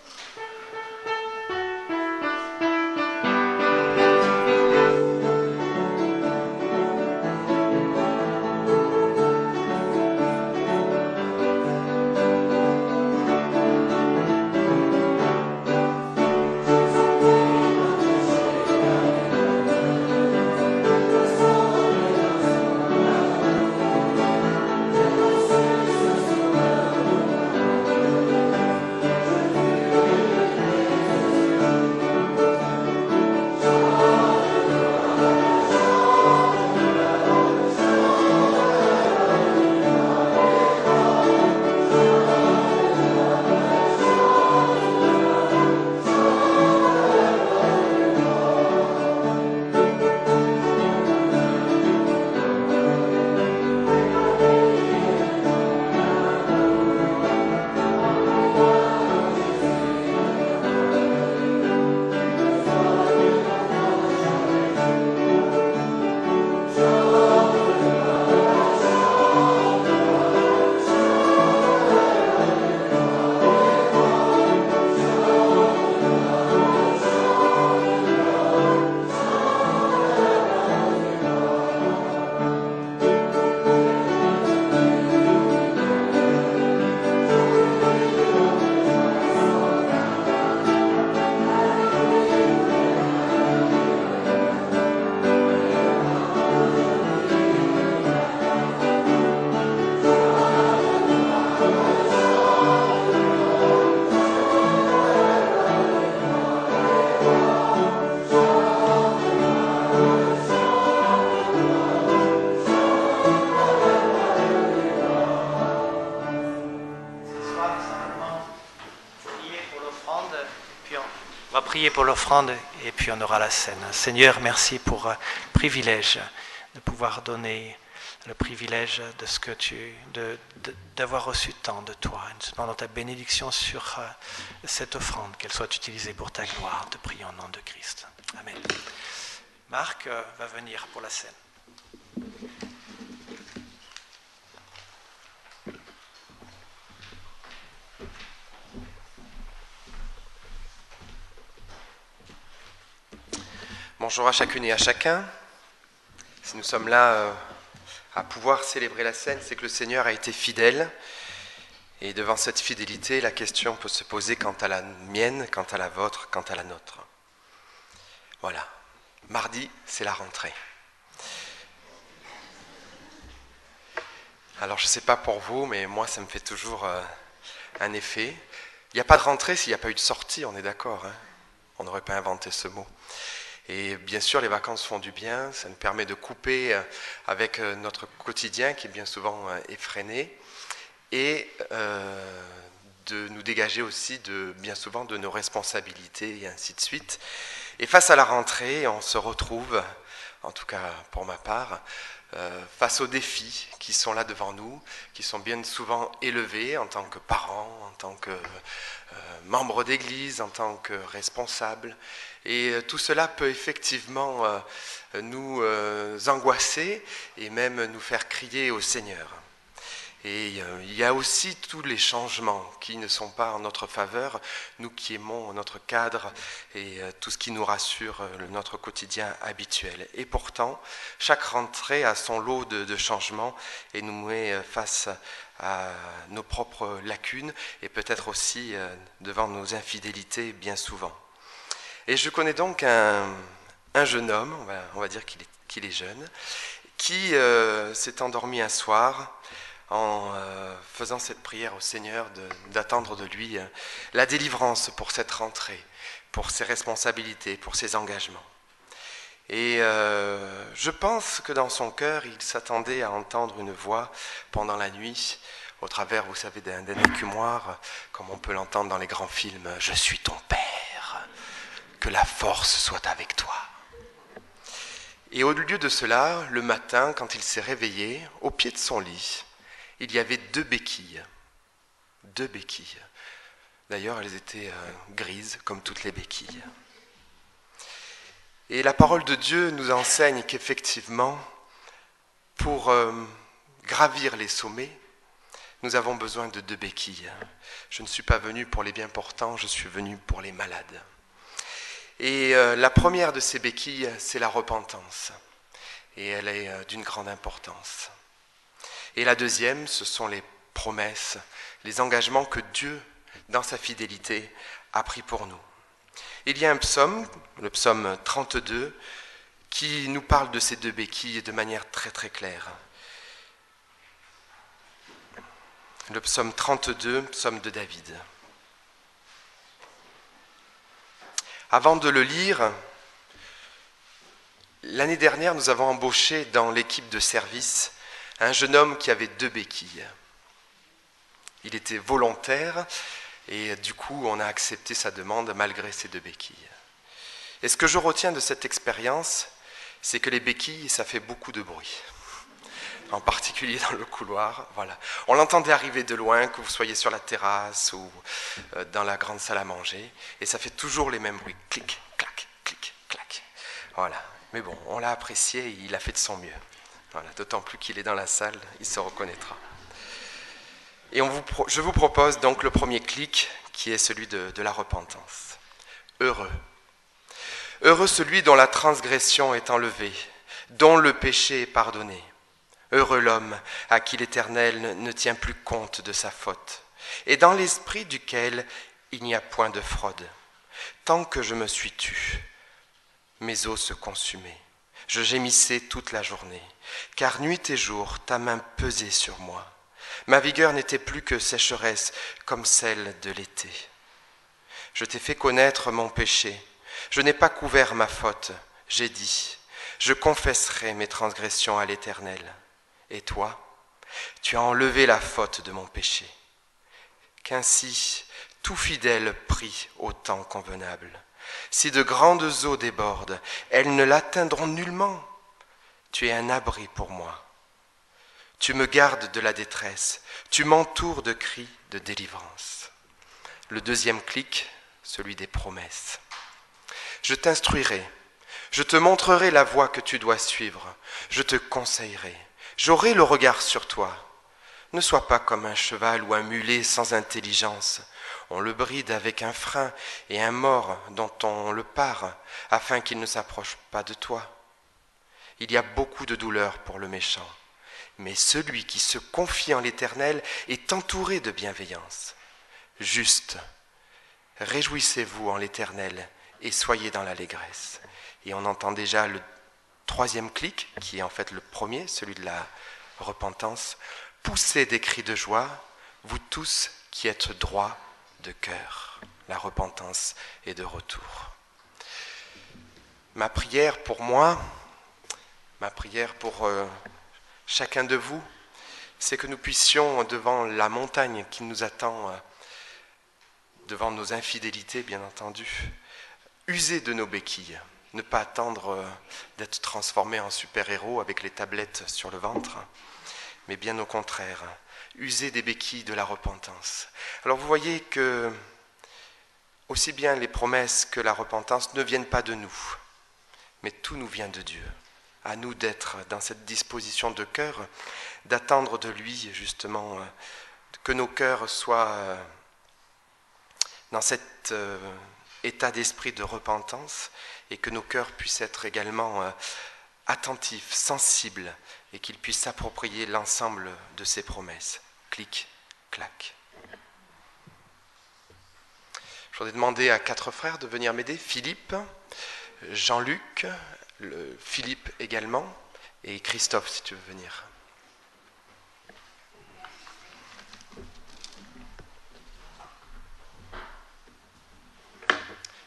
prier pour l'offrande et puis on aura la scène. Seigneur, merci pour le privilège de pouvoir donner, le privilège de ce que d'avoir reçu tant de toi. Nous demandons ta bénédiction sur cette offrande, qu'elle soit utilisée pour ta gloire. Te prions au nom de Christ. Amen. Marc va venir pour la scène. Bonjour à chacune et à chacun. Si nous sommes là à pouvoir célébrer la scène, c'est que le Seigneur a été fidèle. Et devant cette fidélité, la question peut se poser quant à la mienne, quant à la vôtre, quant à la nôtre. Voilà. Mardi, c'est la rentrée. Alors je ne sais pas pour vous, mais moi ça me fait toujours un effet. Il n'y a pas de rentrée s'il n'y a pas eu de sortie, on est d'accord, hein ? On n'aurait pas inventé ce mot. Et bien sûr, les vacances font du bien, ça nous permet de couper avec notre quotidien qui est bien souvent effréné et de nous dégager aussi bien souvent de nos responsabilités et ainsi de suite. Et face à la rentrée, on se retrouve, en tout cas pour ma part, face aux défis qui sont là devant nous, qui sont bien souvent élevés en tant que parents, en tant que membres d'église, en tant que responsables. Et tout cela peut effectivement nous angoisser et même nous faire crier au Seigneur. Et il y a aussi tous les changements qui ne sont pas en notre faveur, nous qui aimons notre cadre et tout ce qui nous rassure notre quotidien habituel. Et pourtant, chaque rentrée a son lot de changements et nous met face à nos propres lacunes et peut-être aussi devant nos infidélités bien souvent. Et je connais donc un jeune homme, on va dire qu'il est jeune, qui s'est endormi un soir en faisant cette prière au Seigneur d'attendre de lui la délivrance pour cette rentrée, pour ses responsabilités, pour ses engagements. Et je pense que dans son cœur, il s'attendait à entendre une voix pendant la nuit, au travers, vous savez, d'un écumoire, comme on peut l'entendre dans les grands films, « Je suis ton Père, que la force soit avec toi ». Et au lieu de cela, le matin, quand il s'est réveillé, au pied de son lit, il y avait deux béquilles. Deux béquilles. D'ailleurs, elles étaient grises, comme toutes les béquilles. Et la parole de Dieu nous enseigne qu'effectivement, pour gravir les sommets, nous avons besoin de deux béquilles. Je ne suis pas venu pour les bien portants, je suis venu pour les malades. Et la première de ces béquilles, c'est la repentance. Et elle est d'une grande importance. Et la deuxième, ce sont les promesses, les engagements que Dieu, dans sa fidélité, a pris pour nous. Il y a un psaume, le psaume 32, qui nous parle de ces deux béquilles de manière très très claire. Le psaume 32, psaume de David. Avant de le lire, l'année dernière, nous avons embauché dans l'équipe de service un jeune homme qui avait deux béquilles. Il était volontaire et du coup, on a accepté sa demande malgré ses deux béquilles. Et ce que je retiens de cette expérience, c'est que les béquilles, ça fait beaucoup de bruit. En particulier dans le couloir, voilà. On l'entendait arriver de loin, que vous soyez sur la terrasse ou dans la grande salle à manger, et ça fait toujours les mêmes bruits, clic, clac, clic, clac. Voilà. Mais bon, on l'a apprécié et il a fait de son mieux. Voilà. D'autant plus qu'il est dans la salle, il se reconnaîtra. Et je vous propose donc le premier clic, qui est celui de la repentance. Heureux. Heureux celui dont la transgression est enlevée, dont le péché est pardonné. Heureux l'homme à qui l'Éternel ne tient plus compte de sa faute, et dans l'esprit duquel il n'y a point de fraude. Tant que je me suis tu, mes os se consumaient. Je gémissais toute la journée, car nuit et jour ta main pesait sur moi. Ma vigueur n'était plus que sécheresse comme celle de l'été. Je t'ai fait connaître mon péché, je n'ai pas couvert ma faute. J'ai dit, je confesserai mes transgressions à l'Éternel. Et toi, tu as enlevé la faute de mon péché. Qu'ainsi, tout fidèle prie au temps convenable, Si de grandes eaux débordent, elles ne l'atteindront nullement. Tu es un abri pour moi. Tu me gardes de la détresse. Tu m'entoures de cris de délivrance. Le deuxième clic, celui des promesses. Je t'instruirai. Je te montrerai la voie que tu dois suivre. Je te conseillerai. J'aurai le regard sur toi. Ne sois pas comme un cheval ou un mulet sans intelligence. On le bride avec un frein et un mors dont on le pare, afin qu'il ne s'approche pas de toi. Il y a beaucoup de douleur pour le méchant, mais celui qui se confie en l'Éternel est entouré de bienveillance. Juste, réjouissez-vous en l'Éternel et soyez dans l'allégresse. Et on entend déjà le troisième clic, qui est en fait le premier, celui de la repentance. Poussez des cris de joie, vous tous qui êtes droits de cœur. La repentance est de retour. Ma prière pour moi, ma prière pour chacun de vous, c'est que nous puissions, devant la montagne qui nous attend, devant nos infidélités bien entendu, user de nos béquilles, ne pas attendre d'être transformés en super-héros avec les tablettes sur le ventre, mais bien au contraire, user des béquilles de la repentance. Alors vous voyez que aussi bien les promesses que la repentance ne viennent pas de nous, mais tout nous vient de Dieu. À nous d'être dans cette disposition de cœur, d'attendre de lui justement que nos cœurs soient dans cet état d'esprit de repentance et que nos cœurs puissent être également attentifs, sensibles et qu'ils puissent s'approprier l'ensemble de ces promesses. Clic, clac. Je voudrais demander à 4 frères de venir m'aider. Philippe, Jean-Luc, Philippe également, et Christophe si tu veux venir.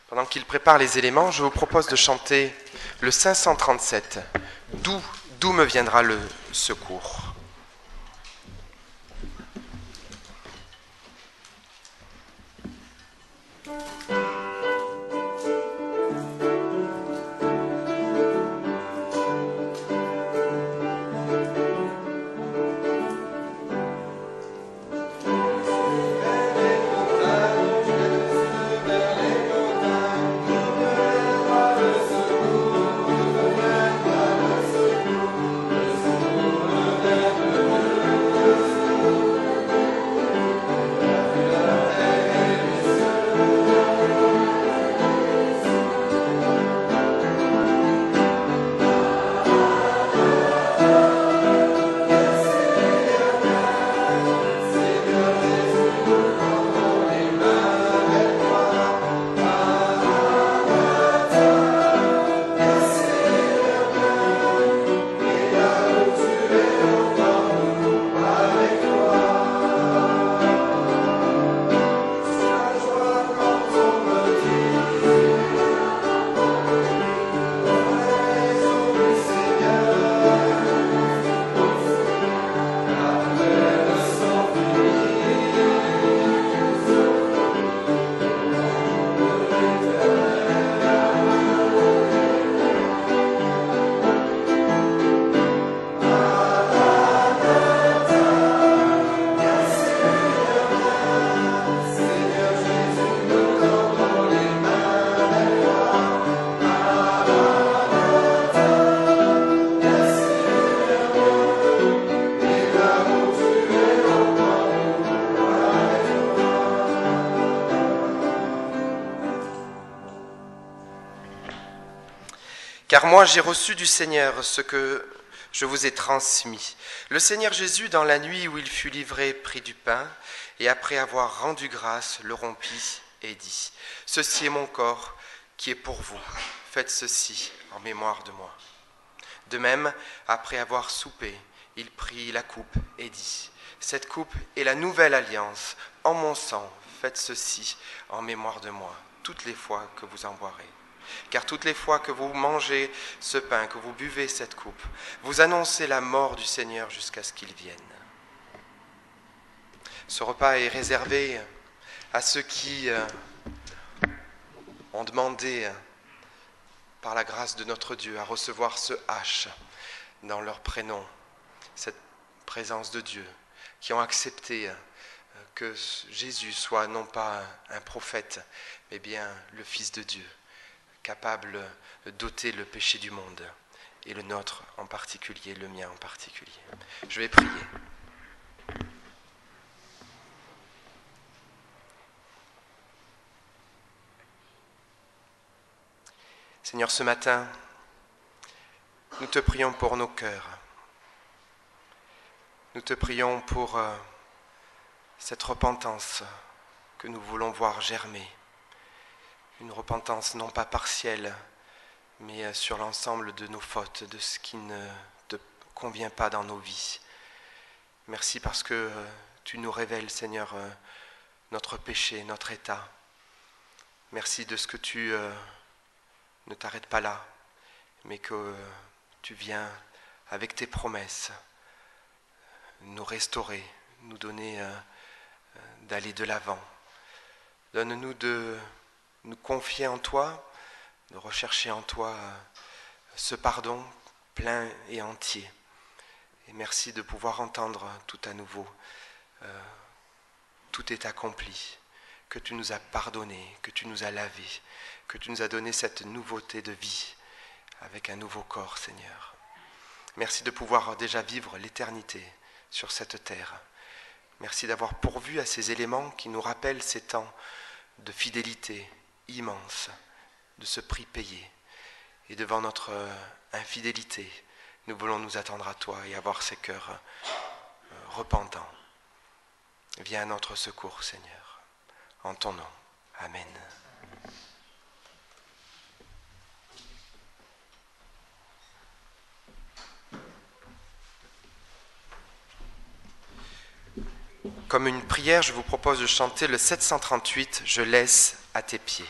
Pendant qu'ils préparent les éléments, je vous propose de chanter le 537. D'où me viendra le secours? Car moi j'ai reçu du Seigneur ce que je vous ai transmis. Le Seigneur Jésus, dans la nuit où il fut livré, prit du pain, et après avoir rendu grâce, le rompit et dit : Ceci est mon corps qui est pour vous. Faites ceci en mémoire de moi. De même, après avoir soupé, il prit la coupe et dit : Cette coupe est la nouvelle alliance en mon sang. Faites ceci en mémoire de moi, toutes les fois que vous en boirez. Car toutes les fois que vous mangez ce pain, que vous buvez cette coupe, vous annoncez la mort du Seigneur jusqu'à ce qu'il vienne. Ce repas est réservé à ceux qui ont demandé, par la grâce de notre Dieu, à recevoir ce H dans leur prénom, cette présence de Dieu, qui ont accepté que Jésus soit non pas un prophète, mais bien le Fils de Dieu, capable d'ôter le péché du monde, et le nôtre en particulier, le mien en particulier. Je vais prier. Seigneur, ce matin, nous te prions pour nos cœurs. Nous te prions pour cette repentance que nous voulons voir germer. Une repentance non pas partielle, mais sur l'ensemble de nos fautes, de ce qui ne te convient pas dans nos vies. Merci parce que tu nous révèles, Seigneur, notre péché, notre état. Merci de ce que tu ne t'arrêtes pas là, mais que tu viens avec tes promesses nous restaurer, nous donner d'aller de l'avant. Donne-nous de nous confier en toi, de rechercher en toi ce pardon plein et entier. Et merci de pouvoir entendre tout à nouveau. Tout est accompli, que tu nous as pardonné, que tu nous as lavé, que tu nous as donné cette nouveauté de vie avec un nouveau corps, Seigneur. Merci de pouvoir déjà vivre l'éternité sur cette terre. Merci d'avoir pourvu à ces éléments qui nous rappellent ces temps de fidélité immense, de ce prix payé. Et devant notre infidélité, nous voulons nous attendre à toi et avoir ces cœurs repentants. Viens à notre secours, Seigneur. En ton nom. Amen. Comme une prière, je vous propose de chanter le 738, « Je laisse à tes pieds ».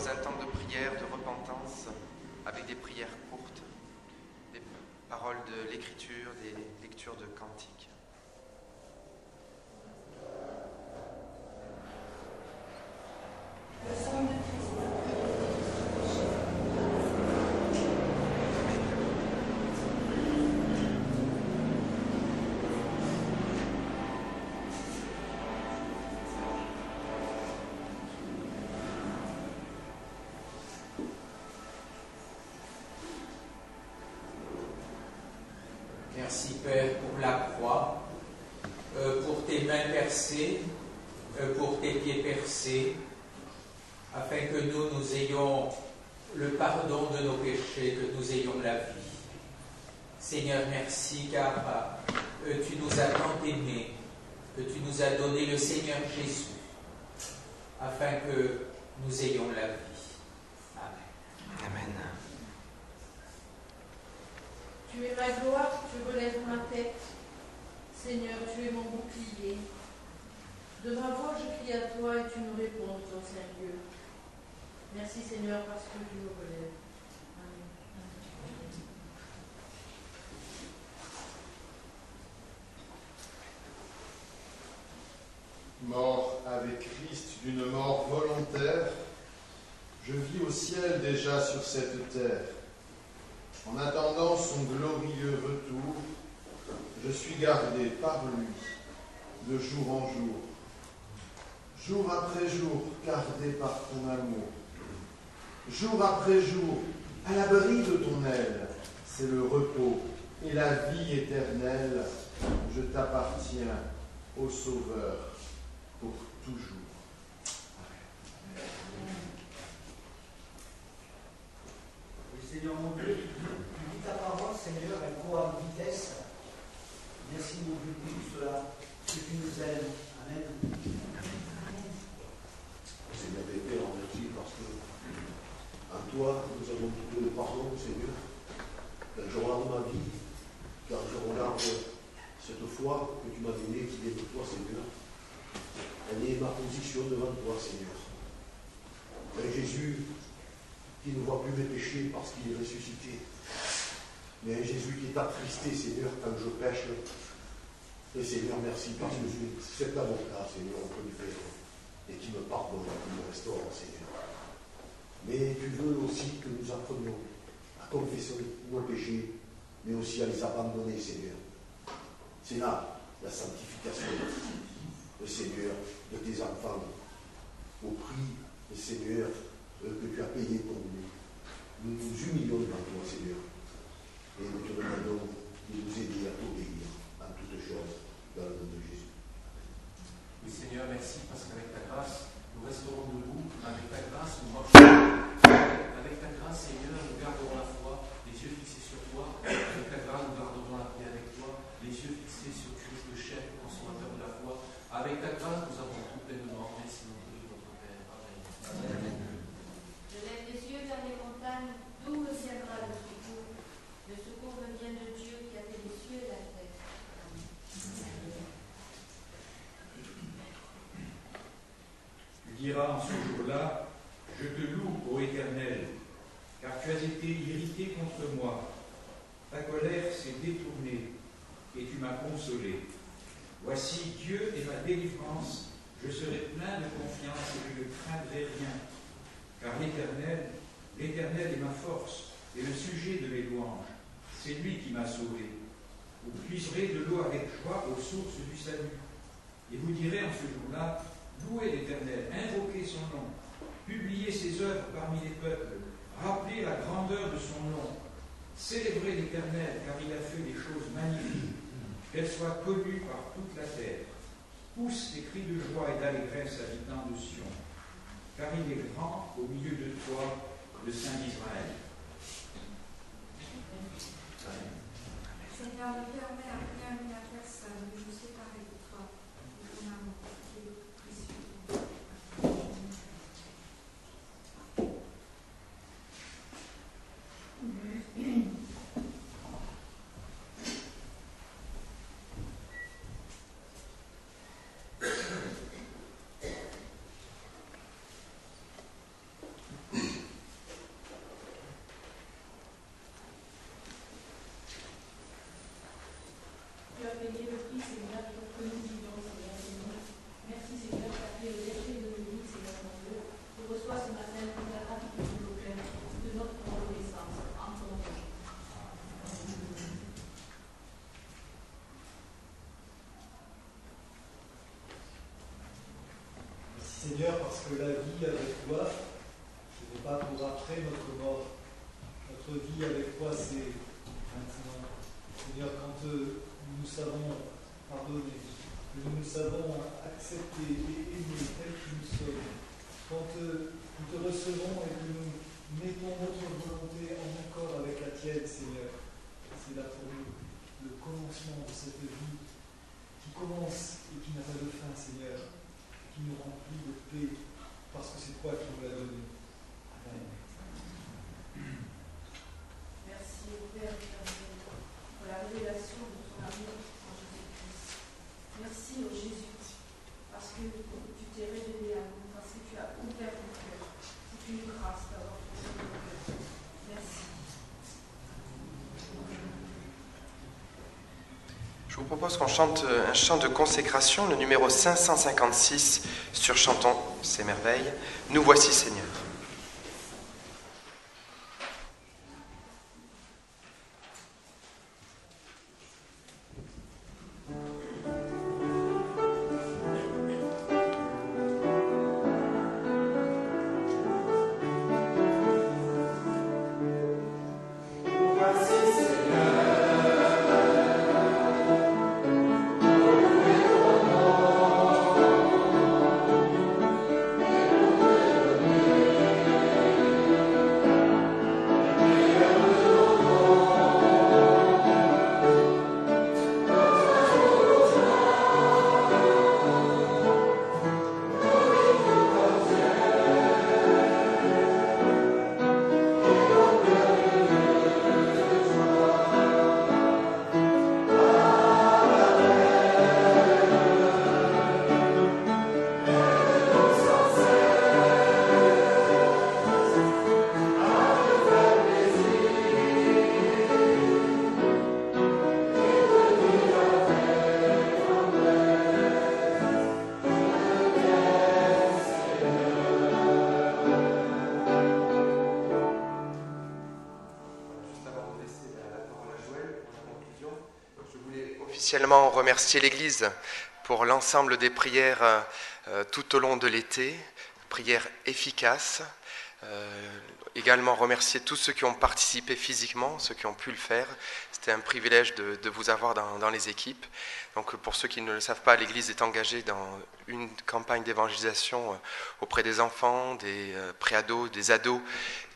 Un temps de prière, de repentance, avec des prières courtes, des paroles de l'écriture, des lectures de cantiques. Le sang de Christ. Merci Père pour la croix, pour tes mains percées, pour tes pieds percés, afin que nous ayons le pardon de nos péchés, que nous ayons la vie. Seigneur, merci car tu nous as tant aimés, que tu nous as donné le Seigneur Jésus, afin que nous ayons la vie. Amen. Amen. Tu es ma gloire, tu relèves ma tête. Seigneur, tu es mon bouclier. De ma voix, je crie à toi et tu me réponds, ton Saint-Dieu. Merci Seigneur parce que tu me relèves. Amen. Mort avec Christ d'une mort volontaire, je vis au ciel déjà sur cette terre. En attendant son glorieux retour, je suis gardé par lui de jour en jour. Jour après jour, gardé par ton amour. Jour après jour, à l'abri de ton aile, c'est le repos et la vie éternelle. Je t'appartiens, ô Sauveur, pour toujours. Oui, Seigneur mon Dieu, tu dis ta parole, Seigneur, elle court à vitesse. Merci mon Dieu pour cela, que tu nous aimes. Amen. Seigneur des Pères, merci parce que en toi, nous avons trouvé le pardon, Seigneur. Quand je regarde ma vie, quand je regarde cette foi que tu m'as donnée, qui vient de toi, Seigneur, elle est ma position devant toi, Seigneur. Un Jésus qui ne voit plus mes péchés parce qu'il est ressuscité. Mais un Jésus qui est attristé, Seigneur, quand je pêche. Et Seigneur, merci parce que cet avocat, Seigneur, auprès du Père, et qui me pardonne, qui me restaure, Seigneur. Mais tu veux aussi que nous apprenions à confesser nos péchés, mais aussi à les abandonner, Seigneur. C'est là la sanctification, le Seigneur, de tes enfants, au prix, le Seigneur, que tu as payé pour nous. Nous nous humilions devant toi, Seigneur, et nous te demandons de nous aider à t'obéir en toutes choses, dans le nom de Jésus. Oui, Seigneur, merci, parce qu'avec ta grâce, nous resterons debout. Avec ta grâce, nous marcherons. Avec ta grâce, Seigneur, nous garderons la foi, les yeux fixés sur toi. Avec ta grâce, nous garderons la paix avec toi, les yeux fixés sur Christ, le chef, le consommateur de la foi. Avec ta grâce, nous avons tout pleinement. Merci, mon Dieu, notre Père. Amen. Amen. Je lève les yeux vers les montagnes, d'où me viendra le secours. Le secours me vient de Dieu qui a fait les cieux et la terre. Tu diras en ce jour-là, je te loue, ô Éternel, car tu as été irrité contre moi. Ta colère s'est détournée et tu m'as consolé. Voici, Dieu est ma délivrance, je serai plein de confiance et je ne craindrai rien. Car l'Éternel est ma force et le sujet de mes louanges. C'est lui qui m'a sauvé. Vous puiserez de l'eau avec joie aux sources du salut. Et vous direz en ce jour-là, louez l'Éternel, invoquez son nom, publiez ses œuvres parmi les peuples, rappelez la grandeur de son nom, célébrez l'Éternel, car il a fait des choses magnifiques, qu'elles soient connues par toute la terre. Pousse des cris de joie et d'allégresse, habitants de Sion, car il est grand au milieu de toi, le Saint d'Israël. Seigneur, ne permets à rien ni à personne de nous séparer de toi, de ton amour qui est précieux. Tu as payé le prix, Seigneur, pour que nous vivions, Seigneur. Merci, Seigneur, tu as fait le déchet de nous, Seigneur mon Dieu. Je reçois ce matin toute la gratitude de nos cœurs, de notre reconnaissance en ton nom. Merci Seigneur, parce que la vie avec toi, ce n'est pas pour après notre mort. Notre vie avec toi, c'est maintenant. Seigneur, quand nous savons pardonner, que nous savons accepter et aimer tel que nous sommes, quand nous te recevons et que nous mettons notre volonté en accord avec la tienne, Seigneur, c'est là pour nous le commencement de cette vie qui commence et qui n'a pas de fin, Seigneur, qui nous remplit de paix, parce que c'est toi qui nous l'as donné. Amen. Merci au Père éternel pour la révélation de ton amour en Jésus-Christ. Merci au Jésus, parce que tu t'es révélé à nous, parce que tu as ouvert mon cœur. C'est une grâce d'avoir ouvert mon cœur. Merci. Je vous propose qu'on chante un chant de consécration, le numéro 556 sur Chantons ces merveilles. Nous voici Seigneur. Officiellement remercier l'Église pour l'ensemble des prières tout au long de l'été, prières efficaces. Également remercier tous ceux qui ont participé physiquement, ceux qui ont pu le faire. C'était un privilège de vous avoir dans les équipes. Donc pour ceux qui ne le savent pas, l'Église est engagée dans une campagne d'évangélisation auprès des enfants, des préados, des ados,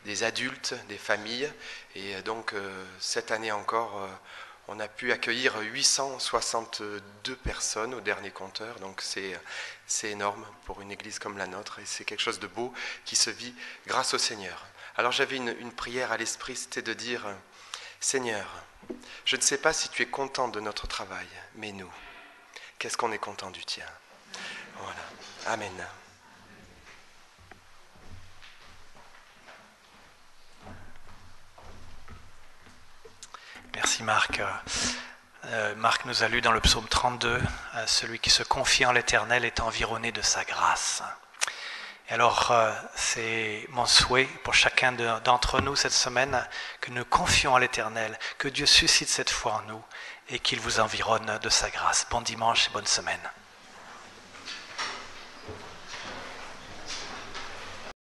des adultes, des familles. Et donc cette année encore, on a pu accueillir 862 personnes au dernier compteur, donc c'est énorme pour une église comme la nôtre, et c'est quelque chose de beau qui se vit grâce au Seigneur. Alors j'avais une prière à l'esprit, c'était de dire, Seigneur, je ne sais pas si tu es content de notre travail, mais nous, qu'est-ce qu'on est content du tien? Voilà, Amen. Merci Marc. Marc nous a lu dans le psaume 32, celui qui se confie en l'Éternel est environné de sa grâce. Et alors, c'est mon souhait pour chacun d'entre nous cette semaine que nous confions en l'Éternel, que Dieu suscite cette foi en nous et qu'il vous environne de sa grâce. Bon dimanche et bonne semaine.